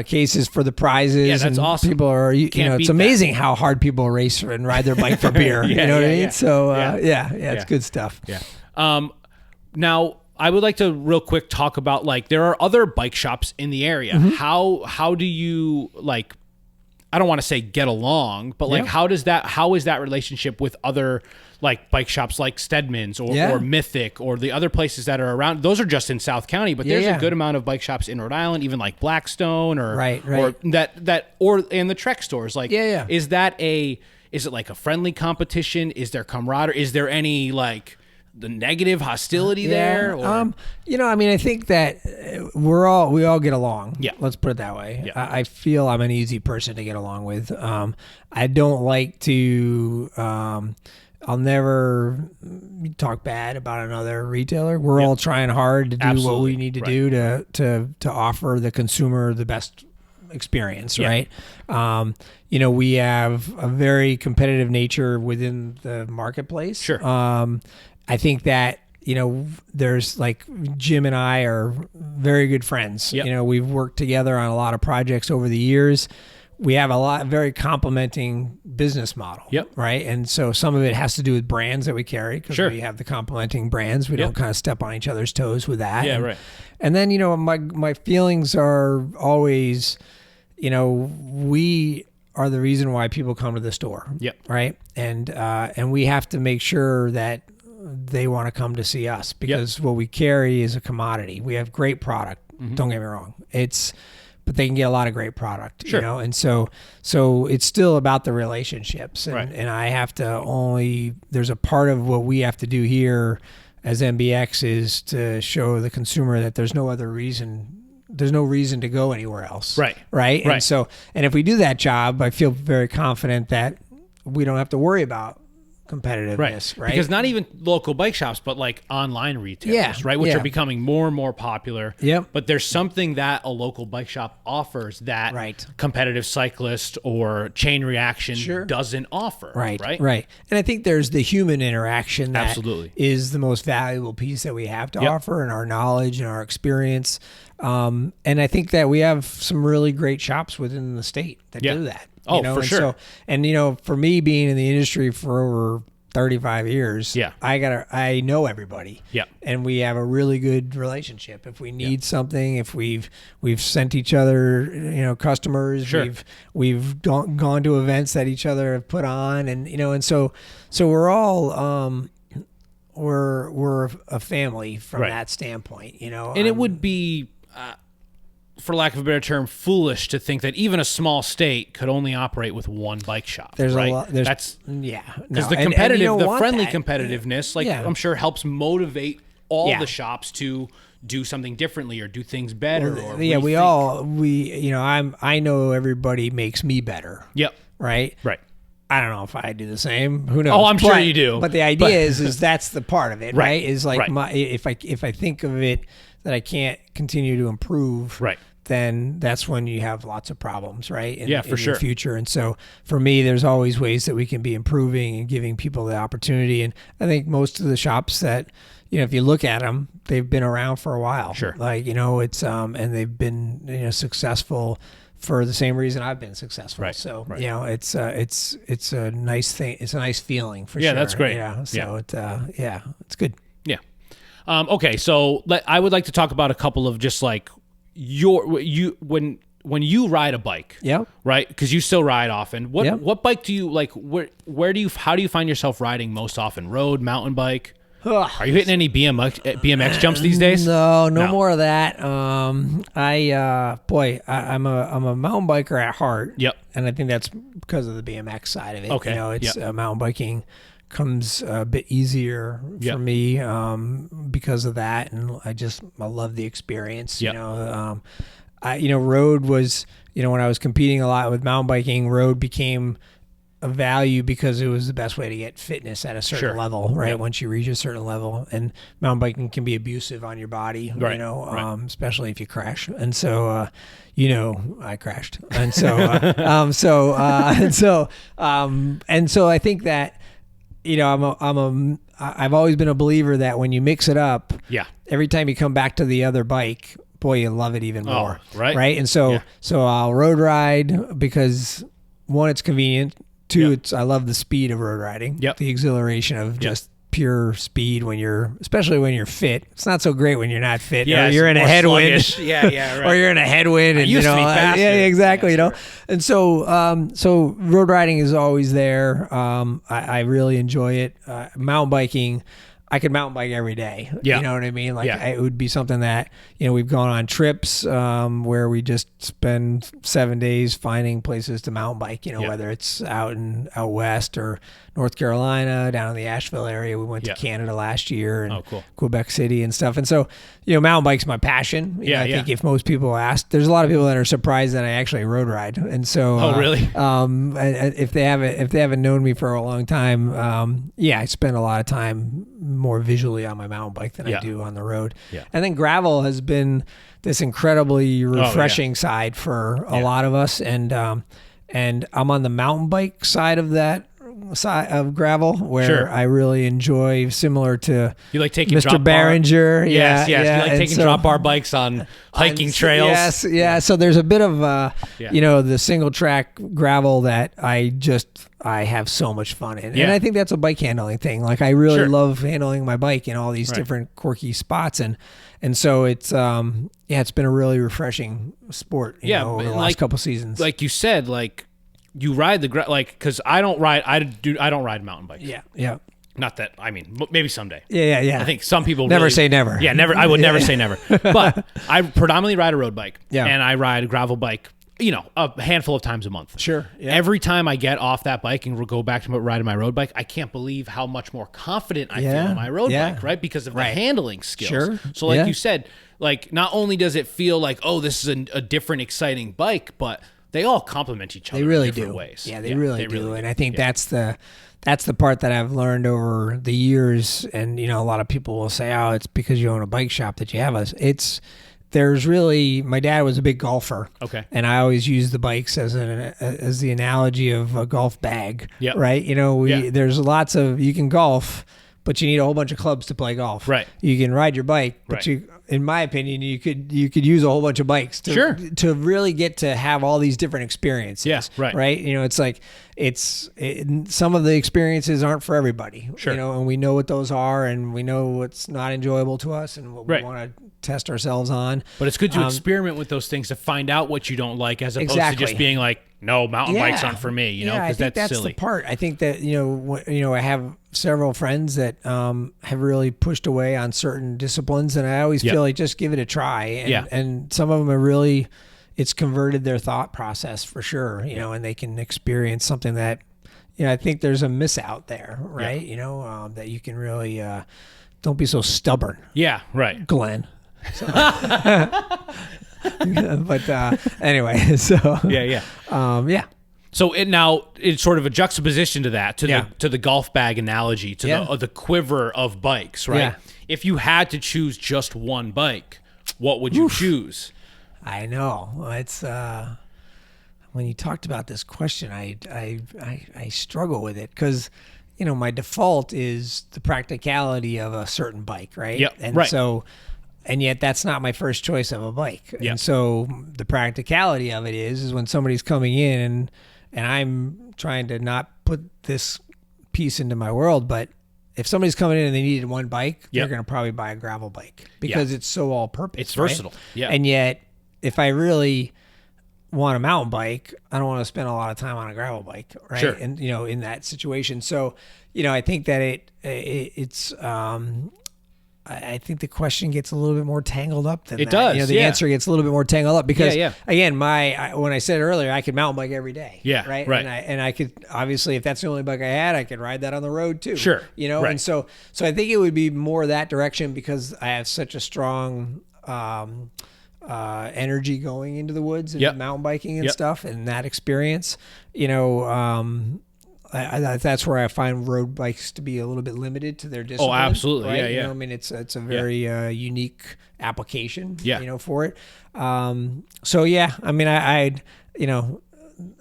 [SPEAKER 2] cases for the prizes.
[SPEAKER 1] Yeah, that's
[SPEAKER 2] and
[SPEAKER 1] awesome.
[SPEAKER 2] People are,
[SPEAKER 1] Can't
[SPEAKER 2] it's
[SPEAKER 1] beat that.
[SPEAKER 2] amazing how hard people race and ride their bike for beer.
[SPEAKER 1] Yeah,
[SPEAKER 2] you know what I
[SPEAKER 1] yeah,
[SPEAKER 2] mean?
[SPEAKER 1] yeah.
[SPEAKER 2] So
[SPEAKER 1] Yeah.
[SPEAKER 2] it's good stuff.
[SPEAKER 1] Yeah. Now I would like to real quick talk about there are other bike shops in the area.
[SPEAKER 2] Mm-hmm.
[SPEAKER 1] How do you I don't want to say get along, but
[SPEAKER 2] Yeah.
[SPEAKER 1] how is that relationship with other bike shops like Stedman's or Mythic or the other places that are around? Those are just in South County, but there's a good amount of bike shops in Rhode Island, even like Blackstone or
[SPEAKER 2] Right.
[SPEAKER 1] and the Trek stores. Is it like a friendly competition? Is there camaraderie? Is there any the negative hostility there? Or?
[SPEAKER 2] I think that we all get along.
[SPEAKER 1] Yeah.
[SPEAKER 2] Let's put it that way.
[SPEAKER 1] Yeah.
[SPEAKER 2] I feel I'm an easy person to get along with. I don't like to, I'll never talk bad about another retailer. We're all trying hard to do what
[SPEAKER 1] Absolutely.
[SPEAKER 2] we need to
[SPEAKER 1] Right.
[SPEAKER 2] do to offer the consumer the best experience,
[SPEAKER 1] Yeah.
[SPEAKER 2] right? We have a very competitive nature within the marketplace.
[SPEAKER 1] Sure.
[SPEAKER 2] I think that, there's Jim and I are very good friends.
[SPEAKER 1] Yep.
[SPEAKER 2] We've worked together on a lot of projects over the years. We have a very complementing business model.
[SPEAKER 1] Yep.
[SPEAKER 2] Right. And so some of it has to do with brands that we carry because
[SPEAKER 1] Sure.
[SPEAKER 2] we have the complementing brands. We
[SPEAKER 1] Yep.
[SPEAKER 2] don't kind of step on each other's toes with that.
[SPEAKER 1] Yeah,
[SPEAKER 2] and,
[SPEAKER 1] right.
[SPEAKER 2] And then, my feelings are always, we are the reason why people come to the store.
[SPEAKER 1] Yep.
[SPEAKER 2] Right. And we have to make sure that they want to come to see us because what we carry is a commodity. We have great product.
[SPEAKER 1] Mm-hmm.
[SPEAKER 2] Don't get me wrong. But they can get a lot of great product,
[SPEAKER 1] Sure.
[SPEAKER 2] and so it's still about the relationships. And,
[SPEAKER 1] Right.
[SPEAKER 2] and I have to there's a part of what we have to do here as NBX is to show the consumer that there's no reason to go anywhere else.
[SPEAKER 1] Right.
[SPEAKER 2] Right.
[SPEAKER 1] Right.
[SPEAKER 2] And so, and if we do that job, I feel very confident that we don't have to worry about competitiveness. Right.
[SPEAKER 1] Because not even local bike shops, but online retailers,
[SPEAKER 2] Yeah,
[SPEAKER 1] right? Which
[SPEAKER 2] yeah.
[SPEAKER 1] are becoming more and more popular.
[SPEAKER 2] Yep.
[SPEAKER 1] But there's something that a local bike shop offers that
[SPEAKER 2] Right.
[SPEAKER 1] competitive cyclist or chain reaction
[SPEAKER 2] Sure.
[SPEAKER 1] doesn't offer.
[SPEAKER 2] Right.
[SPEAKER 1] Right.
[SPEAKER 2] Right. And I think there's the human interaction that
[SPEAKER 1] Absolutely.
[SPEAKER 2] is the most valuable piece that we have to
[SPEAKER 1] Yep.
[SPEAKER 2] offer, and our knowledge and our experience. And I think that we have some really great shops within the state that
[SPEAKER 1] Yeah.
[SPEAKER 2] do that.
[SPEAKER 1] Oh, for
[SPEAKER 2] and
[SPEAKER 1] sure.
[SPEAKER 2] So, and for me being in the industry for over 35 years,
[SPEAKER 1] Yeah.
[SPEAKER 2] I know everybody.
[SPEAKER 1] Yeah.
[SPEAKER 2] And we have a really good relationship. If we need something, if we've sent each other, customers,
[SPEAKER 1] Sure.
[SPEAKER 2] we've gone to events that each other have put on, and so we're all we're a family from
[SPEAKER 1] Right.
[SPEAKER 2] that standpoint,
[SPEAKER 1] And it would be, for lack of a better term, foolish to think that even a small state could only operate with one bike shop.
[SPEAKER 2] There's
[SPEAKER 1] right?
[SPEAKER 2] a lot.
[SPEAKER 1] That's
[SPEAKER 2] yeah,
[SPEAKER 1] because
[SPEAKER 2] no,
[SPEAKER 1] the
[SPEAKER 2] and
[SPEAKER 1] competitive,
[SPEAKER 2] you don't
[SPEAKER 1] the
[SPEAKER 2] want
[SPEAKER 1] friendly
[SPEAKER 2] that.
[SPEAKER 1] competitiveness,
[SPEAKER 2] Yeah.
[SPEAKER 1] I'm sure helps motivate all
[SPEAKER 2] Yeah.
[SPEAKER 1] the shops to do something differently or do things better. Or
[SPEAKER 2] Yeah,
[SPEAKER 1] rethink.
[SPEAKER 2] I know everybody makes me better.
[SPEAKER 1] Yep.
[SPEAKER 2] Right.
[SPEAKER 1] Right.
[SPEAKER 2] I don't know if I do the same. Who knows?
[SPEAKER 1] Oh, I'm sure
[SPEAKER 2] But-
[SPEAKER 1] you do.
[SPEAKER 2] But the idea is that's the part of it,
[SPEAKER 1] Right.
[SPEAKER 2] right? Is like
[SPEAKER 1] Right.
[SPEAKER 2] if I think of it that I can't continue to improve,
[SPEAKER 1] Right.
[SPEAKER 2] then that's when you have lots of problems, right? In
[SPEAKER 1] Yeah, for sure.
[SPEAKER 2] the future. And so for me, there's always ways that we can be improving and giving people the opportunity. And I think most of the shops that if you look at them, they've been around for a while.
[SPEAKER 1] Sure.
[SPEAKER 2] Like, it's, and they've been, successful for the same reason I've been successful.
[SPEAKER 1] Right.
[SPEAKER 2] So,
[SPEAKER 1] Right.
[SPEAKER 2] it's a nice thing. It's a nice feeling for sure.
[SPEAKER 1] Yeah, that's great.
[SPEAKER 2] Yeah. So it's good.
[SPEAKER 1] Yeah. Okay. So I would like to talk about a couple of just like when you ride a bike, right? Because you still ride often. What bike do you like? How do you find yourself riding most often? Road, mountain bike? Are you hitting any BMX jumps these days?
[SPEAKER 2] No more of that. I'm a mountain biker at heart.
[SPEAKER 1] Yep.
[SPEAKER 2] And I think that's because of the BMX side of it.
[SPEAKER 1] Okay.
[SPEAKER 2] It's mountain biking comes a bit easier for me because of that, and I love the experience.
[SPEAKER 1] Yep.
[SPEAKER 2] Road was, when I was competing a lot with mountain biking, road became a value because it was the best way to get fitness at a certain level, right? Yep. Once you reach a certain level, and mountain biking can be abusive on your body,
[SPEAKER 1] right.
[SPEAKER 2] Especially if you crash. And so, I crashed. And so, I think that, I've always been a believer that when you mix it up, every time you come back to the other bike, boy, you love it even more. Right. And so I'll road ride because one, it's convenient. Two, I love the speed of road riding. The exhilaration of just pure speed especially when you're fit. It's not so great when you're not fit. Or you're in a headwind.
[SPEAKER 1] Right.
[SPEAKER 2] Or you're in a headwind. And,
[SPEAKER 1] used to be faster.
[SPEAKER 2] Yeah, exactly. And so road riding is always there. I really enjoy it. Mountain biking, I could mountain bike every day. You know what I mean? Like it would be something that, we've gone on trips where we just spend 7 days finding places to mountain bike, whether it's out west or North Carolina, down in the Asheville area. We went to Canada last year and Quebec City and stuff. And so, mountain bike's my passion. I think if most people ask, there's a lot of people that are surprised that I actually road ride. And so,
[SPEAKER 1] really?
[SPEAKER 2] If they haven't known me for a long time, I spend a lot of time more visually on my mountain bike than I do on the road. And then gravel has been this incredibly refreshing side for a lot of us. And I'm on the mountain bike side of gravel where I really enjoy, similar to
[SPEAKER 1] you like taking
[SPEAKER 2] Mr. Barringer.
[SPEAKER 1] Yes. You like taking drop bar bikes on hiking trails.
[SPEAKER 2] Yes. So there's a bit of the single track gravel that I have so much fun in. And I think that's a bike handling thing. Like I really love handling my bike in all these different quirky spots. And so it's been a really refreshing sport, over the last couple seasons.
[SPEAKER 1] Like you said, like you ride because I don't ride mountain bikes.
[SPEAKER 2] Yeah.
[SPEAKER 1] Not that, maybe someday.
[SPEAKER 2] Yeah.
[SPEAKER 1] I think some people
[SPEAKER 2] never say never.
[SPEAKER 1] Yeah, never. I would never say never. But I predominantly ride a road bike.
[SPEAKER 2] Yeah.
[SPEAKER 1] And I ride a gravel bike, a handful of times a month.
[SPEAKER 2] Sure. Yeah.
[SPEAKER 1] Every time I get off that bike and go back to riding my road bike, I can't believe how much more confident I feel on my road bike, right? Because of the handling skills.
[SPEAKER 2] Sure.
[SPEAKER 1] So like you said, like not only does it feel like, oh, this is a different, exciting bike, but they all complement each other in different ways.
[SPEAKER 2] Yeah, they really do. And I think that's the part that I've learned over the years. And, a lot of people will say, oh, it's because you own a bike shop that you have us. My dad was a big golfer.
[SPEAKER 1] Okay.
[SPEAKER 2] And I always use the bikes as the analogy of a golf bag.
[SPEAKER 1] Yep.
[SPEAKER 2] Right. There's lots of, you can golf, but you need a whole bunch of clubs to play golf. Right. You can ride your bike, but in my opinion, you could use a whole bunch of bikes to really get to have all these different experiences.
[SPEAKER 1] Yeah, right.
[SPEAKER 2] Right. It's like some of the experiences aren't for everybody.
[SPEAKER 1] Sure.
[SPEAKER 2] And we know what those are, and we know what's not enjoyable to us, and what we want to test ourselves on.
[SPEAKER 1] But it's good to experiment with those things to find out what you don't like, as opposed to just being like, no, mountain bikes aren't for me. Because that's silly.
[SPEAKER 2] The part. I think that I have several friends that have really pushed away on certain disciplines, and I always feel like just give it a try. And some of them are really, it's converted their thought process for sure. And they can experience something that, I think there's a miss out there, right? That you can really don't be so stubborn. Yeah, right, Glenn. So. But anyway, so yeah.
[SPEAKER 1] So it's sort of a juxtaposition to that, to the golf bag analogy, to the quiver of bikes, right?
[SPEAKER 2] Yeah.
[SPEAKER 1] If you had to choose just one bike, what would you choose?
[SPEAKER 2] I know it's when you talked about this question, I struggle with it because my default is the practicality of a certain bike, right?
[SPEAKER 1] Yep.
[SPEAKER 2] And
[SPEAKER 1] right.
[SPEAKER 2] so, and yet that's not my first choice of a bike.
[SPEAKER 1] Yep.
[SPEAKER 2] And so the practicality of it is when somebody's coming in and I'm trying to not put this piece into my world, but if somebody's coming in and they needed one bike,
[SPEAKER 1] Yep.
[SPEAKER 2] they're going to probably buy a gravel bike because it's so all purpose.
[SPEAKER 1] It's versatile.
[SPEAKER 2] Right?
[SPEAKER 1] Yeah.
[SPEAKER 2] And yet if I really want a mountain bike, I don't want to spend a lot of time on a gravel bike, right?
[SPEAKER 1] Sure.
[SPEAKER 2] And in that situation, so I think that it's I think the question gets a little bit more tangled up than
[SPEAKER 1] it
[SPEAKER 2] that.
[SPEAKER 1] does.
[SPEAKER 2] The answer gets a little bit more tangled up because again, when I said earlier, I could mountain bike every day.
[SPEAKER 1] Yeah.
[SPEAKER 2] Right.
[SPEAKER 1] Right.
[SPEAKER 2] And I could obviously, if that's the only bike I had, I could ride that on the road too.
[SPEAKER 1] Sure. Right.
[SPEAKER 2] And so I think it would be more that direction because I have such a strong energy going into the woods and mountain biking and stuff, and that experience, that's where I find road bikes to be a little bit limited to their discipline.
[SPEAKER 1] Oh, absolutely.
[SPEAKER 2] Right?
[SPEAKER 1] Yeah.
[SPEAKER 2] I mean, it's a very unique application, for it. So yeah, I mean, I'd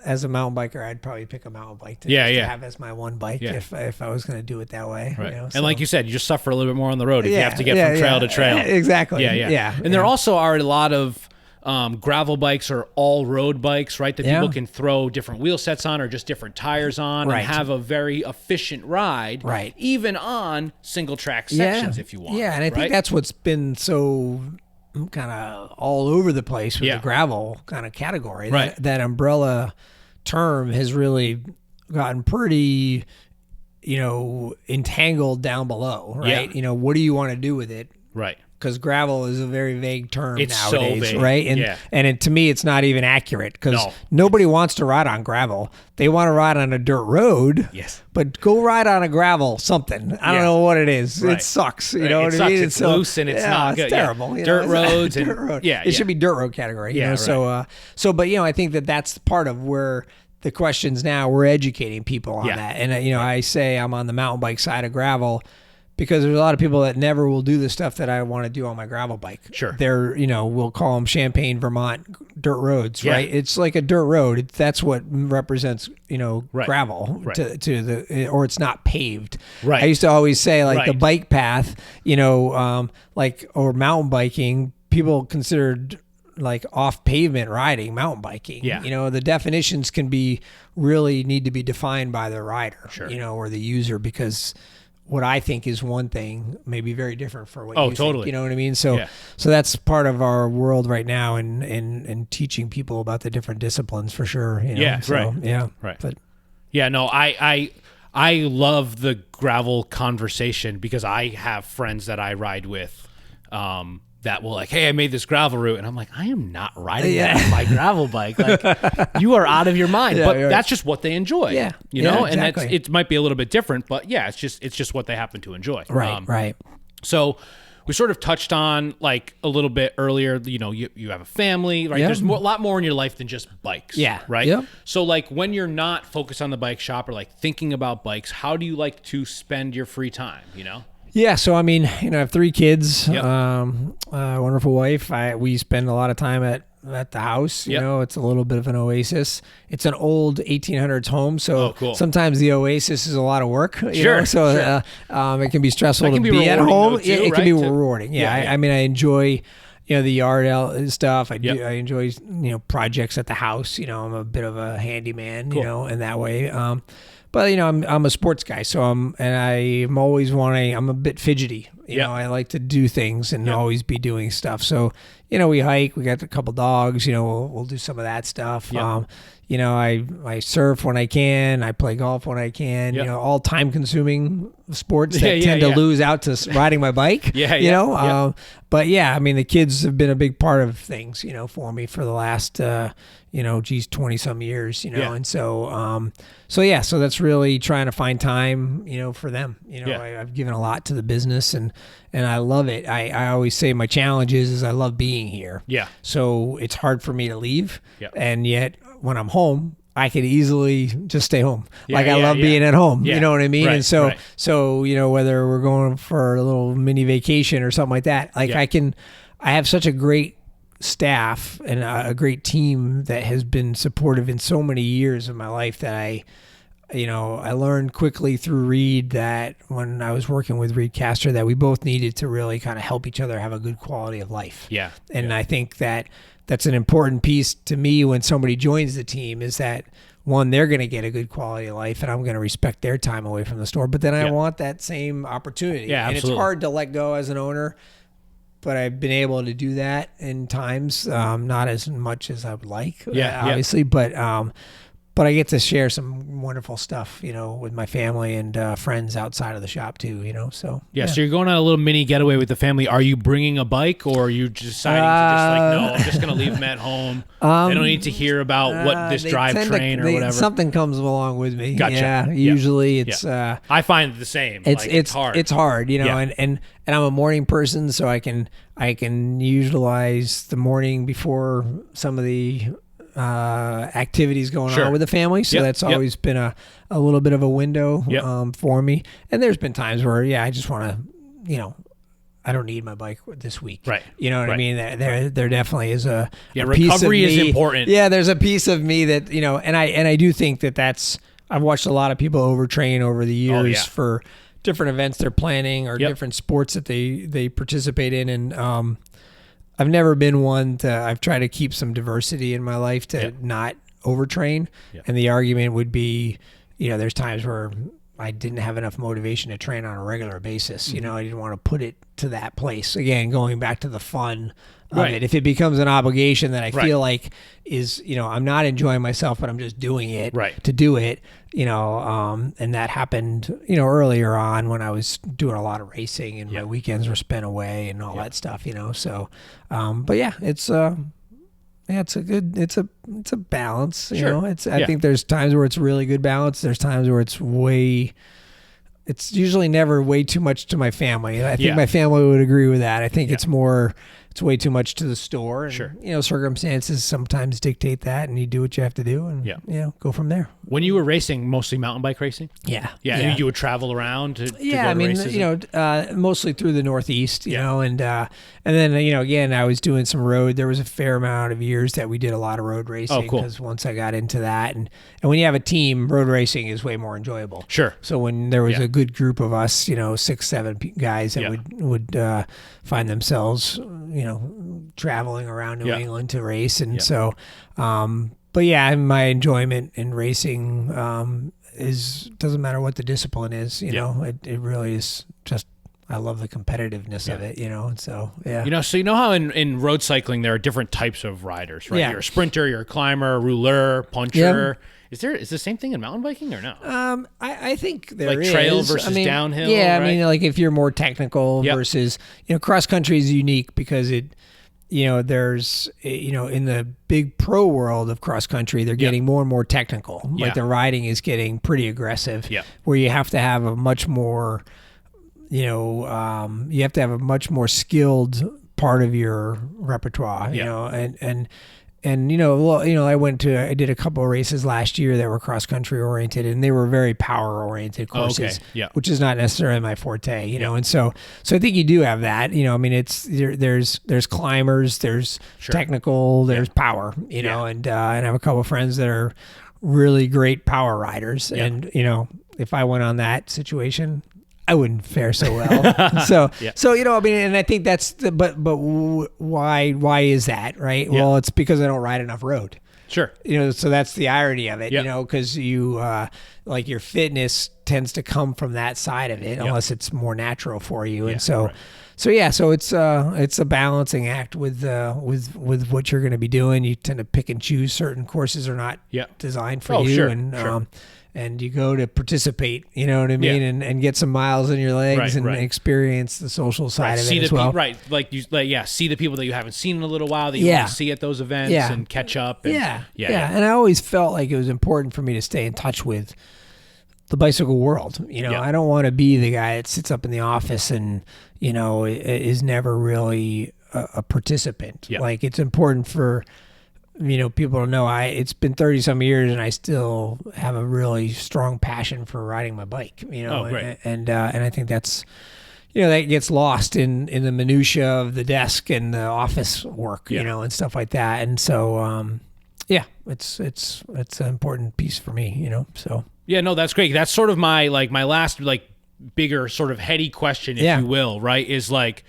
[SPEAKER 2] as a mountain biker, I'd probably pick a mountain bike to have as my one bike if I was going to do it that way.
[SPEAKER 1] Right.
[SPEAKER 2] So.
[SPEAKER 1] And like you said, you just suffer a little bit more on the road if you have to get from trail to trail.
[SPEAKER 2] Exactly.
[SPEAKER 1] Yeah. And there also are a lot of gravel bikes or all road bikes, right? That people can throw different wheel sets on or just different tires on and have a very efficient ride,
[SPEAKER 2] right?
[SPEAKER 1] Even on single track sections if you want.
[SPEAKER 2] Yeah, and I think that's what's been so kind of all over the place with the gravel kind of category.
[SPEAKER 1] Right.
[SPEAKER 2] That umbrella term has really gotten pretty, entangled down below, right?
[SPEAKER 1] Yeah.
[SPEAKER 2] What do you want to do with it?
[SPEAKER 1] Right.
[SPEAKER 2] Because gravel is a very vague term
[SPEAKER 1] it's
[SPEAKER 2] nowadays,
[SPEAKER 1] so vague.
[SPEAKER 2] right? And to me, it's not even accurate because nobody wants to ride on gravel. They want to ride on a dirt road.
[SPEAKER 1] Yes.
[SPEAKER 2] But go ride on a gravel something. I don't know what it is. Right. It sucks. You know what I mean?
[SPEAKER 1] It's loose and it's not good.
[SPEAKER 2] It's terrible.
[SPEAKER 1] Dirt roads.
[SPEAKER 2] Dirt road.
[SPEAKER 1] Yeah.
[SPEAKER 2] It should be dirt road category.
[SPEAKER 1] Yeah.
[SPEAKER 2] But I think that's part of where the questions now, we're educating people on that. And, I say I'm on the mountain bike side of gravel because there's a lot of people that never will do the stuff that I want to do on my gravel bike.
[SPEAKER 1] Sure.
[SPEAKER 2] They're, we'll call them Champaign, Vermont dirt roads, right? It's like a dirt road. That's what represents, gravel to the, or it's not paved.
[SPEAKER 1] Right.
[SPEAKER 2] I used to always say the bike path, or mountain biking, people considered like off pavement riding, mountain biking.
[SPEAKER 1] Yeah.
[SPEAKER 2] The definitions can really need to be defined by the rider, or the user, because what I think is one thing may be very different for what you
[SPEAKER 1] totally.
[SPEAKER 2] think. You know what I mean? So that's part of our world right now, and teaching people about the different disciplines for sure.
[SPEAKER 1] Right. But I love the gravel conversation because I have friends that I ride with that will hey, I made this gravel route, and I'm like, I am not riding that on my gravel bike. Like, you are out of your mind. But that's just what they enjoy.
[SPEAKER 2] Yeah.
[SPEAKER 1] And it might be a little bit different, but it's just what they happen to enjoy.
[SPEAKER 2] Right.
[SPEAKER 1] So we sort of touched on a little bit earlier, you have a family, right? There's a lot more in your life than just bikes.
[SPEAKER 2] Yeah.
[SPEAKER 1] Right.
[SPEAKER 2] Yep.
[SPEAKER 1] So when you're not focused on the bike shop or thinking about bikes, how do you like to spend your free time?
[SPEAKER 2] Yeah, so I mean, I have 3 kids, wonderful wife. We spend a lot of time at the house. It's a little bit of an oasis. It's an old 1800s home, so sometimes the oasis is a lot of work. So it can be stressful to be at home. It can be rewarding. I mean, I enjoy the yard stuff. I enjoy projects at the house. I'm a bit of a handyman, in that way. But I'm a sports guy, so I'm always I'm a bit fidgety. I like to do things and always be doing stuff. So we hike. We got a couple dogs. We'll do some of that stuff. I surf when I can. I play golf when I can. All time consuming sports that tend to lose out to riding my bike. But I mean, the kids have been a big part of things. For me for the last 20 some years. And so that's really trying to find time for them. I've given a lot to the business and I love it. I always say my challenge is I love being here. So it's hard for me to leave. And yet when I'm home, I could easily just stay home. I love being at home. You know what I mean?
[SPEAKER 1] Right,
[SPEAKER 2] and so whether we're going for a little mini vacation or something like that, I have such a great staff and a great team that has been supportive in so many years of my life that I learned quickly through Reed that when I was working with Reed Castor that we both needed to really kind of help each other have a good quality of life.
[SPEAKER 1] Yeah.
[SPEAKER 2] And I think that's an important piece to me when somebody joins the team is that, one, they're going to get a good quality of life and I'm going to respect their time away from the store. But then I want that same opportunity.
[SPEAKER 1] Yeah,
[SPEAKER 2] and
[SPEAKER 1] absolutely.
[SPEAKER 2] it's hard to let go as an owner, but I've been able to do that in times, not as much as I would like, obviously, but I get to share some wonderful stuff, with my family and friends outside of the shop too, so.
[SPEAKER 1] Yeah, so you're going on a little mini getaway with the family. Are you bringing a bike or are you deciding to just like, no, I'm just going to leave them at home. They don't need to hear about what this drivetrain or whatever.
[SPEAKER 2] Something comes along with me.
[SPEAKER 1] Gotcha.
[SPEAKER 2] Yeah, usually it's...
[SPEAKER 1] I find the same.
[SPEAKER 2] It's
[SPEAKER 1] hard.
[SPEAKER 2] It's hard, and I'm a morning person, so I can utilize the morning before some of the activities going on with the family. So that's always been a little bit of a window for me. And there's been times where, I just want to, I don't need my bike this week.
[SPEAKER 1] Right.
[SPEAKER 2] You know what I mean? There definitely is a piece of
[SPEAKER 1] recovery
[SPEAKER 2] me,
[SPEAKER 1] is important.
[SPEAKER 2] Yeah, there's a piece of me that, and I do think that's, I've watched a lot of people overtrain over the years for different events they're planning or different sports that they participate in. And, I've never been one I've tried to keep some diversity in my life to not overtrain. And the argument would be, there's times where I didn't have enough motivation to train on a regular basis. I didn't want to put it to that place. Again, going back to the fun of it. If it becomes an obligation that I feel like is, I'm not enjoying myself, but I'm just doing it to do it, and that happened, earlier on when I was doing a lot of racing and my weekends were spent away and all that stuff, so, but it's a balance, I think there's times where it's really good balance. There's times where it's usually never way too much to my family. I think my family would agree with that. I think it's way too much to the store. And, circumstances sometimes dictate that, and you do what you have to do, and go from there.
[SPEAKER 1] When you were racing, mostly mountain bike racing?
[SPEAKER 2] Yeah.
[SPEAKER 1] You would travel around to go to races?
[SPEAKER 2] Mostly through the Northeast, and then, again, I was doing some road. There was a fair amount of years that we did a lot of road racing.
[SPEAKER 1] Oh, cool.
[SPEAKER 2] Because once I got into that, and when you have a team, road racing is way more enjoyable.
[SPEAKER 1] Sure.
[SPEAKER 2] So when there was a good group of us, 6, 7 guys that would find themselves, traveling around New England to race. And so, but my enjoyment in racing doesn't matter what the discipline is, it really is just, I love the competitiveness of it, and so,
[SPEAKER 1] So how in road cycling there are different types of riders, right?
[SPEAKER 2] Yeah.
[SPEAKER 1] You're a sprinter, you're a climber, a rouleur, puncher. Is the same thing in mountain biking or no?
[SPEAKER 2] I think there is.
[SPEAKER 1] Like trail versus downhill,
[SPEAKER 2] Yeah,
[SPEAKER 1] right?
[SPEAKER 2] Like if you're more technical versus, cross country is unique because it, there's, in the big pro world of cross country, they're getting more and more technical. Like the riding is getting pretty aggressive, where you have to have a much more, you have to have a much more skilled part of your repertoire, I did a couple of races last year that were cross country oriented, and they were very power oriented courses, which is not necessarily my forte, and so I think you do have that, it's there's climbers, there's technical, there's power, and I have a couple of friends that are really great power riders, and if I went on that situation, I wouldn't fare so well. So and I think that's but why is that, right? Yeah. Well, it's because I don't ride enough road.
[SPEAKER 1] Sure.
[SPEAKER 2] So that's the irony of it, because you, like your fitness tends to come from that side of it, unless it's more natural for you. And so it's a balancing act with what you're going to be doing. You tend to pick and choose. Certain courses are not designed for you.
[SPEAKER 1] Sure.
[SPEAKER 2] And you go to participate, you know what I mean, and get some miles in your legs and experience the social side of it as well.
[SPEAKER 1] See the people that you haven't seen in a little while that you want to see at those events and catch up. And,
[SPEAKER 2] And I always felt like it was important for me to stay in touch with the bicycle world. I don't want to be the guy that sits up in the office and, is never really a participant. Yeah. Like it's important for people to know it's been 30 some years and I still have a really strong passion for riding my bike, and I think that's, that gets lost in the minutia of the desk and the office work, and stuff like that. And so, it's an important piece for me, so.
[SPEAKER 1] Yeah, no, that's great. That's sort of my last bigger sort of heady question, if you will, right? Is like,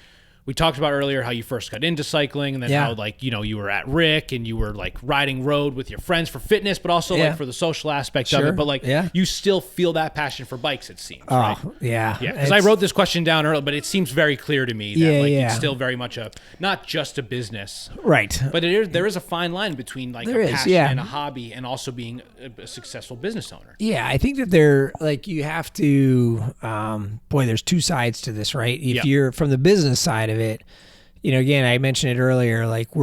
[SPEAKER 1] we talked about earlier how you first got into cycling, and then how you were at Rick and you were like riding road with your friends for fitness, but also like for the social aspect of it. But you still feel that passion for bikes, it seems. Right?
[SPEAKER 2] Yeah.
[SPEAKER 1] Because I wrote this question down earlier, but it seems very clear to me that it's still very much not just a business,
[SPEAKER 2] right? But
[SPEAKER 1] there is a fine line between like a passion and a hobby, and also being a successful business owner. Yeah,
[SPEAKER 2] I think that you have to. There's two sides to this, right? If you're from the business side of it, again, I mentioned it earlier, like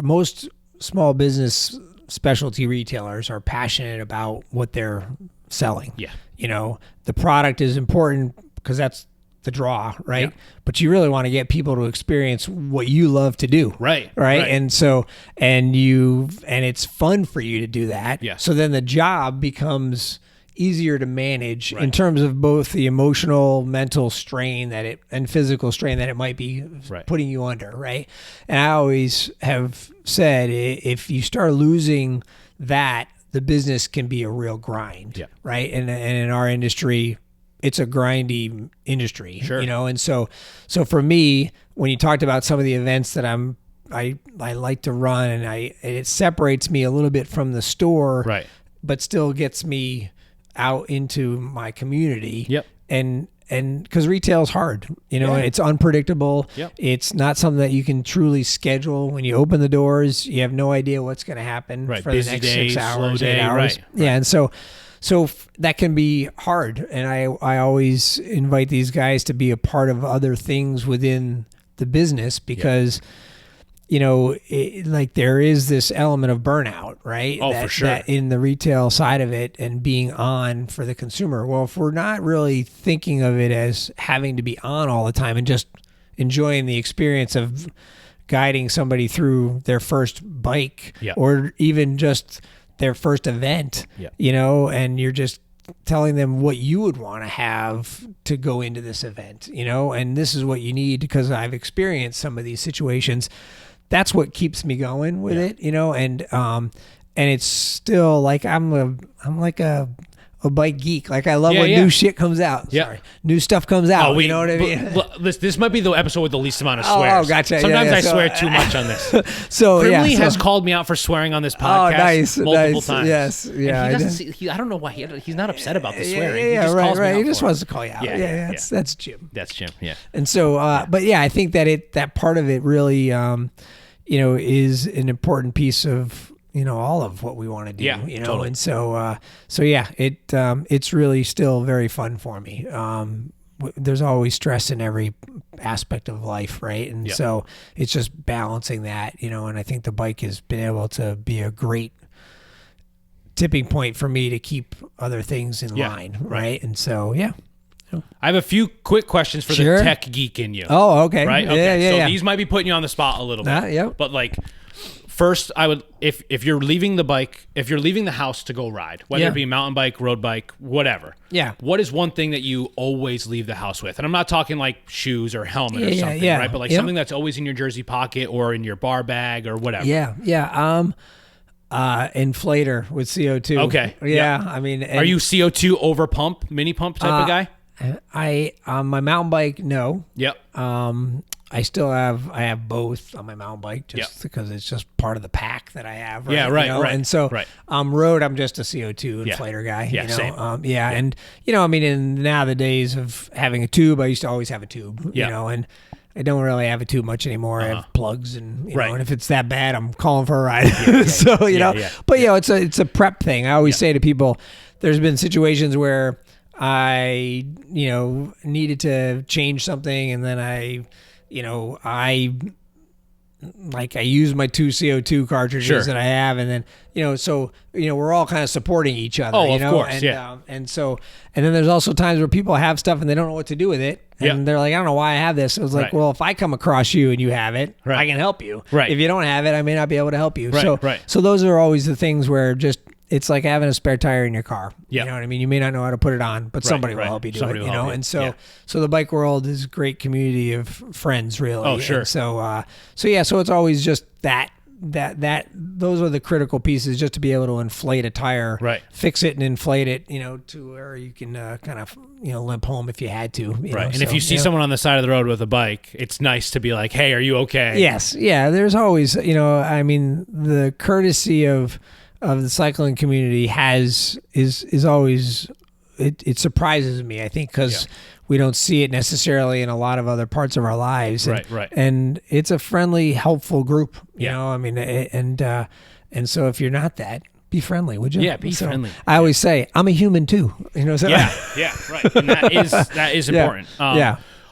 [SPEAKER 2] most small business specialty retailers are passionate about what they're selling.
[SPEAKER 1] Yeah.
[SPEAKER 2] The product is important because that's the draw, right? Yeah. But you really want to get people to experience what you love to do.
[SPEAKER 1] Right.
[SPEAKER 2] And so, and it's fun for you to do that.
[SPEAKER 1] Yeah.
[SPEAKER 2] So then the job becomes easier to manage in terms of both the emotional, mental strain and physical strain that it might be putting you under, right? And I always have said, if you start losing that, the business can be a real grind, right? And in our industry, it's a grindy industry, and so for me, when you talked about some of the events that I like to run, and it separates me a little bit from the store, but still gets me out into my community. And because retail's hard, it's unpredictable. It's not something that you can truly schedule. When you open the doors, you have no idea what's going to happen for
[SPEAKER 1] busy
[SPEAKER 2] the next
[SPEAKER 1] day,
[SPEAKER 2] 6 hours,
[SPEAKER 1] slow
[SPEAKER 2] 8
[SPEAKER 1] day,
[SPEAKER 2] hours. And so that can be hard. And I always invite these guys to be a part of other things within the business, because there is this element of burnout, right?
[SPEAKER 1] For sure.
[SPEAKER 2] That in the retail side of it, and being on for the consumer. Well, if we're not really thinking of it as having to be on all the time and just enjoying the experience of guiding somebody through their first bike, or even just their first event, and you're just telling them what you would want to have to go into this event, and this is what you need because I've experienced some of these situations. That's what keeps me going with it, and it's still like I'm like a bike geek. Like I love when new shit comes out. Sorry, new stuff comes out. You know what I mean?
[SPEAKER 1] This might be the episode with the least amount of swears.
[SPEAKER 2] Oh, gotcha.
[SPEAKER 1] Sometimes I swear too much on this. Brimley has called me out for swearing on this podcast multiple times.
[SPEAKER 2] Yes,
[SPEAKER 1] I don't know why he's not upset about the swearing.
[SPEAKER 2] He
[SPEAKER 1] just calls me out
[SPEAKER 2] He just
[SPEAKER 1] for
[SPEAKER 2] wants to call you out. That's Jim.
[SPEAKER 1] That's Jim. Yeah.
[SPEAKER 2] And so, but I think that part of it really, is an important piece of all of what we want to do.
[SPEAKER 1] Totally.
[SPEAKER 2] And so it's really still very fun for me. There's always stress in every aspect of life, right? And so it's just balancing that, and I think the bike has been able to be a great tipping point for me to keep other things in line, right? And so,
[SPEAKER 1] I have a few quick questions for the tech geek in you.
[SPEAKER 2] Oh, okay.
[SPEAKER 1] Right? Okay. So these might be putting you on the spot a little bit. But like, first, I would, if you're leaving the house to go ride, whether it be a mountain bike, road bike, whatever. What is one thing that you always leave the house with? And I'm not talking like shoes or helmet or something, right? But like something that's always in your jersey pocket or in your bar bag or whatever.
[SPEAKER 2] Inflator with CO2.
[SPEAKER 1] Okay.
[SPEAKER 2] I mean,
[SPEAKER 1] are you CO2 over pump, mini pump type of guy?
[SPEAKER 2] I my mountain bike, no. I have both on my mountain bike just because it's just part of the pack that I have. Right?
[SPEAKER 1] Right.
[SPEAKER 2] And so, road, I'm just a CO2 inflator guy.
[SPEAKER 1] Same.
[SPEAKER 2] And I mean, in now the days of having a tube, I used to always have a tube. And I don't really have a tube much anymore. I have plugs, and and if it's that bad, I'm calling for a ride. But it's a prep thing. I always say to people, there's been situations where I needed to change something, and then I use my 2 CO2 cartridges that I have, and then we're all kind of supporting each other.
[SPEAKER 1] Of course,
[SPEAKER 2] and then there's also times where people have stuff and they don't know what to do with it, and they're like, I don't know why I have this. It was like, well, if I come across you and you have it, I can help you. If you don't have it, I may not be able to help you. So those are always the things where just. It's like having a spare tire in your car. You know what I mean? You may not know how to put it on, but somebody will help you do it. And so the bike world is a great community of friends, really.
[SPEAKER 1] Oh, sure.
[SPEAKER 2] And so it's always just that those are the critical pieces, just to be able to inflate a tire,
[SPEAKER 1] right,
[SPEAKER 2] fix it and inflate it, to where you can kind of limp home if you had to,
[SPEAKER 1] right. And if you see someone on the side of the road with a bike, it's nice to be like, hey, are you okay?
[SPEAKER 2] Yes, yeah. There's always, I mean, the courtesy of the cycling community is always, it surprises me, I think, because we don't see it necessarily in a lot of other parts of our lives.
[SPEAKER 1] Right.
[SPEAKER 2] And it's a friendly, helpful group, you know, I mean, and so if you're not that, be friendly, would you?
[SPEAKER 1] Yeah, be friendly.
[SPEAKER 2] I always say, I'm a human too, so.
[SPEAKER 1] Yeah, right. And that is important.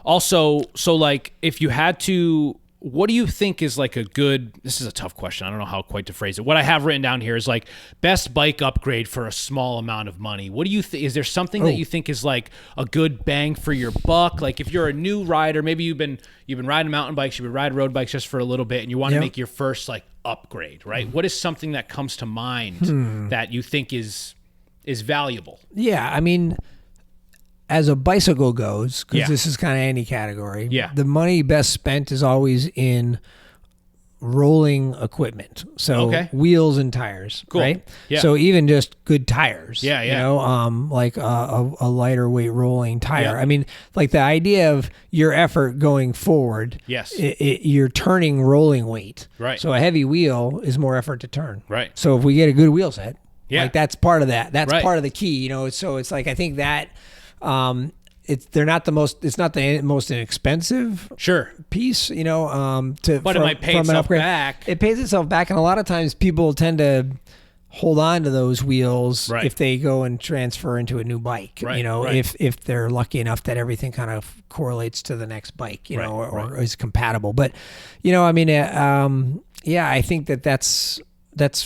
[SPEAKER 1] Also, so like, if you had to, what do you think is like this is a tough question. I don't know how quite to phrase it. What I have written down here is like best bike upgrade for a small amount of money. What do you think? Is there something that you think is like a good bang for your buck? Like if you're a new rider, maybe you've been riding mountain bikes, you've been riding road bikes just for a little bit and you want to make your first like upgrade, right? What is something that comes to mind that you think is valuable? Yeah,
[SPEAKER 2] I mean, as a bicycle goes, because this is kind of any category, the money best spent is always in rolling equipment. So wheels and tires, right? Yeah. So even just good tires, like a lighter weight rolling tire. I mean, like the idea of your effort going forward, you're turning rolling weight. Right. So a heavy wheel is more effort to turn. Right. So if we get a good wheel set, like that's part of that. That's part of the key, So it's like, I think that, it's not the most inexpensive piece, but
[SPEAKER 1] it might pay itself back.
[SPEAKER 2] It pays itself back, and a lot of times people tend to hold on to those wheels if they go and transfer into a new bike. If they're lucky enough that everything kind of correlates to the next bike, or is compatible. But I mean, I think that's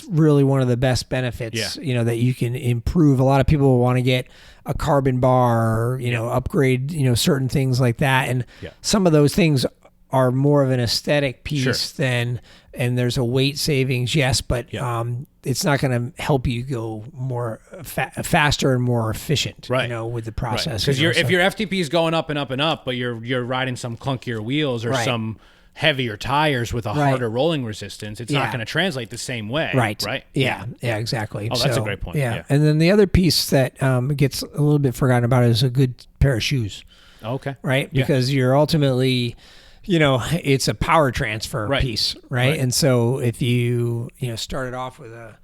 [SPEAKER 2] really one of the best benefits, that you can improve. A lot of people want to get a carbon bar, or, upgrade, certain things like that. And some of those things are more of an aesthetic piece and there's a weight savings. Yes. But, it's not going to help you go more faster and more efficient, with the process.
[SPEAKER 1] Because if your FTP is going up and up and up, but you're riding some clunkier wheels or some heavier tires with a harder rolling resistance, it's not going to translate the same way. Right.
[SPEAKER 2] Yeah, exactly.
[SPEAKER 1] Oh, that's a great point.
[SPEAKER 2] Yeah. And then the other piece that gets a little bit forgotten about is a good pair of shoes.
[SPEAKER 1] Okay.
[SPEAKER 2] Right? Because you're ultimately, it's a power transfer piece, right? And so if you started off with a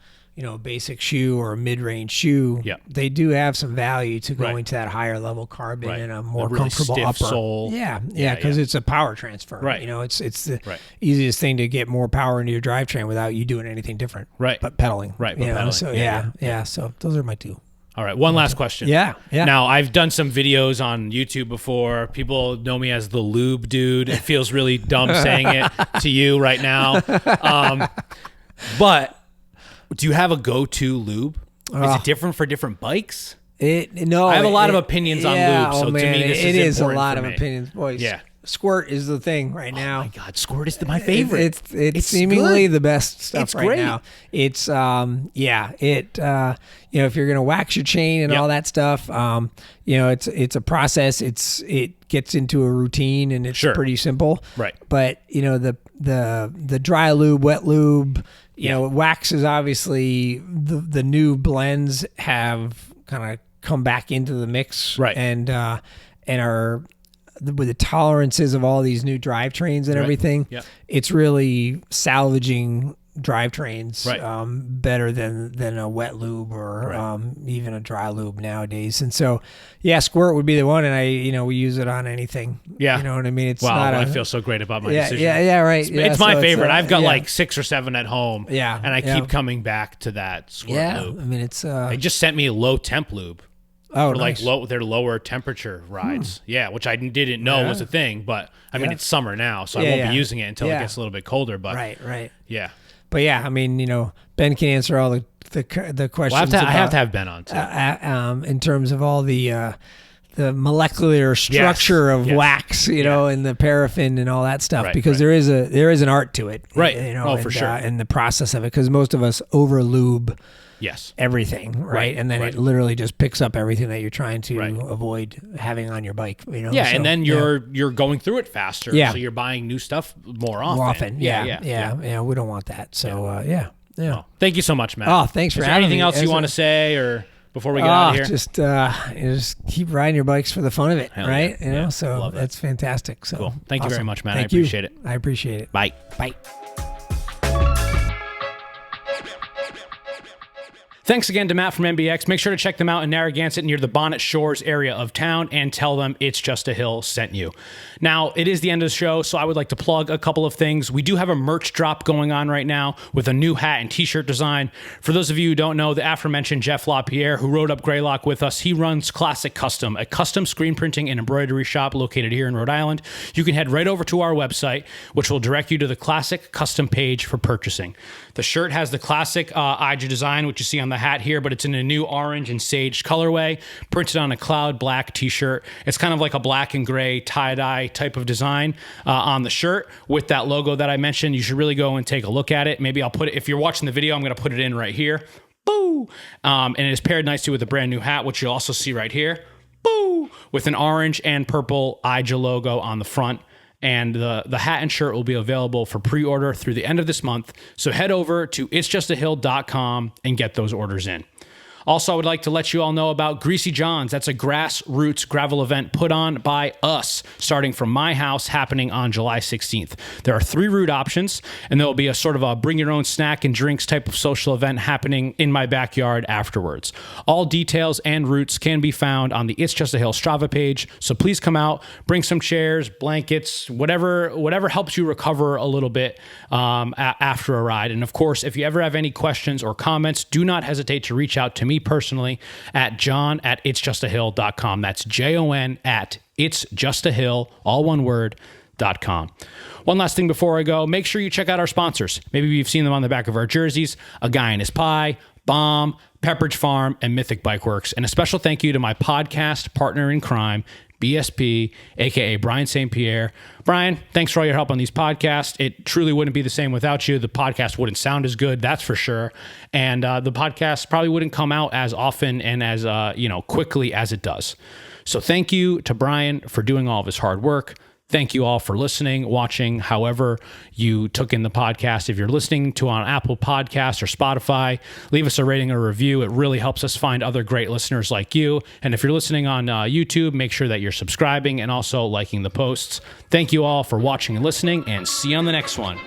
[SPEAKER 2] basic shoe or a mid-range shoe, they do have some value to going to that higher level carbon and a more
[SPEAKER 1] really
[SPEAKER 2] comfortable
[SPEAKER 1] stiff
[SPEAKER 2] upper.
[SPEAKER 1] Sole.
[SPEAKER 2] Because it's a power transfer. Right. It's the easiest thing to get more power into your drivetrain without you doing anything different. Right. But pedaling.
[SPEAKER 1] Right. But pedaling.
[SPEAKER 2] So so those are my two.
[SPEAKER 1] All right, one last question.
[SPEAKER 2] Yeah.
[SPEAKER 1] Now, I've done some videos on YouTube before. People know me as the lube dude. It feels really dumb saying it to you right now. But do you have a go-to lube? Is it different for different bikes?
[SPEAKER 2] No.
[SPEAKER 1] I have a lot of opinions on lube, so to me, this is important. It is a
[SPEAKER 2] lot of opinions, boys. Yeah. Squirt is the thing right now.
[SPEAKER 1] Oh my God, Squirt is my favorite.
[SPEAKER 2] It's seemingly the best stuff
[SPEAKER 1] it's
[SPEAKER 2] right
[SPEAKER 1] great.
[SPEAKER 2] Now. It's if you're gonna wax your chain and all that stuff, it's a process. It gets into a routine and it's pretty simple. Right. But the dry lube, wet lube, wax is obviously the new blends have kind of come back into the mix, right? And are with the tolerances of all these new drivetrains and everything, it's really salvaging drivetrains better than a wet lube or even a dry lube nowadays. And so, Squirt would be the one, and we use it on anything. Yeah, you know what I mean. It's
[SPEAKER 1] I feel so great about my decision.
[SPEAKER 2] Right.
[SPEAKER 1] It's my favorite. I've got like 6 or 7 at home. Yeah, and I keep coming back to that Squirt lube.
[SPEAKER 2] I mean, it's.
[SPEAKER 1] They just sent me a low temp lube.
[SPEAKER 2] Oh,
[SPEAKER 1] for
[SPEAKER 2] nice.
[SPEAKER 1] Their lower temperature rides. Yeah, which I didn't know was a thing. But I mean, it's summer now, so I won't be using it until it gets a little bit colder. But
[SPEAKER 2] right.
[SPEAKER 1] Yeah.
[SPEAKER 2] But I mean, Ben can answer all the questions.
[SPEAKER 1] Well, I have to have Ben on too.
[SPEAKER 2] In terms of all the molecular structure of wax, and the paraffin and all that stuff, because there is an art to it,
[SPEAKER 1] right? For sure,
[SPEAKER 2] in the process of it, because most of us over lube
[SPEAKER 1] Yes.
[SPEAKER 2] everything, right? And then it literally just picks up everything that you're trying to avoid having on your bike, you know?
[SPEAKER 1] Yeah,
[SPEAKER 2] So,
[SPEAKER 1] and then you're going through it faster,
[SPEAKER 2] Yeah.
[SPEAKER 1] so you're buying new stuff more often.
[SPEAKER 2] Yeah, we don't want that. So, yeah.
[SPEAKER 1] Well, thank you so much, Matt.
[SPEAKER 2] Oh, thanks for
[SPEAKER 1] Is there
[SPEAKER 2] having
[SPEAKER 1] anything
[SPEAKER 2] me.
[SPEAKER 1] else you want to say or before we get out of here?
[SPEAKER 2] Just keep riding your bikes for the fun of it, right?
[SPEAKER 1] Yeah.
[SPEAKER 2] You know,
[SPEAKER 1] Yeah.
[SPEAKER 2] so
[SPEAKER 1] Love it.
[SPEAKER 2] that's fantastic. So
[SPEAKER 1] Cool. Thank you very much, Matt.
[SPEAKER 2] Thank
[SPEAKER 1] I appreciate it.
[SPEAKER 2] I appreciate it.
[SPEAKER 1] Bye.
[SPEAKER 2] Bye.
[SPEAKER 1] Thanks again to Matt from NBX. Make sure to check them out in Narragansett near the Bonnet Shores area of town and tell them It's Just a Hill sent you. Now, it is the end of the show, so I would like to plug a couple of things. We do have a merch drop going on right now with a new hat and t-shirt design. For those of you who don't know, the aforementioned Jeff LaPierre, who rode up Greylock with us, he runs Classic Custom, a custom screen printing and embroidery shop located here in Rhode Island. You can head right over to our website, which will direct you to the Classic Custom page for purchasing. The shirt has the classic IJAH design, which you see on the hat here, but it's in a new orange and sage colorway, printed on a cloud black t-shirt. It's kind of like a black and gray tie-dye type of design on the shirt with that logo that I mentioned. You should really go and take a look at it. Maybe I'll put it, if you're watching the video, I'm going to put it in right here. Boo! And it is paired nicely with a brand new hat, which you'll also see right here. Boo! With an orange and purple IJAH logo on the front. And the hat and shirt will be available for pre-order through the end of this month. So head over to itsjustahill.com and get those orders in. Also, I would like to let you all know about Greasy John's. That's a grassroots gravel event put on by us, starting from my house, happening on July 16th. There are 3 route options, and there will be a sort of a bring your own snack and drinks type of social event happening in my backyard afterwards. All details and routes can be found on the It's Just a Hill Strava page, so please come out, bring some chairs, blankets, whatever helps you recover a little bit after a ride. And of course, if you ever have any questions or comments, do not hesitate to reach out to me personally at john@itsjustahill.com. That's JON at itsjustahill, all one word, .com. One last thing before I go, make sure you check out our sponsors. Maybe you've seen them on the back of our jerseys, A Guy in His Pie, Bomb, Pepperidge Farm, and Mythic Bike Works. And a special thank you to my podcast partner in crime, BSP, aka Brian St. Pierre. Brian, thanks for all your help on these podcasts. It truly wouldn't be the same without you. The podcast wouldn't sound as good, that's for sure. And the podcast probably wouldn't come out as often and as quickly as it does. So thank you to Brian for doing all of his hard work. Thank you all for listening, watching, however you took in the podcast. If you're listening to on Apple Podcasts or Spotify, leave us a rating or a review. It really helps us find other great listeners like you. And if you're listening on YouTube, make sure that you're subscribing and also liking the posts. Thank you all for watching and listening, and see you on the next one.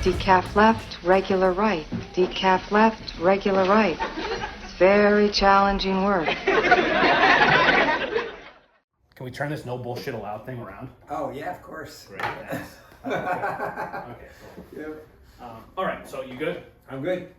[SPEAKER 3] Decaf left, regular right. Decaf left, regular right. It's very challenging work.
[SPEAKER 1] Can we turn this no bullshit allowed thing around?
[SPEAKER 2] Oh, yeah, of course.
[SPEAKER 1] Great. Okay, cool.
[SPEAKER 2] Yep.
[SPEAKER 1] All right, so you good?
[SPEAKER 2] I'm good.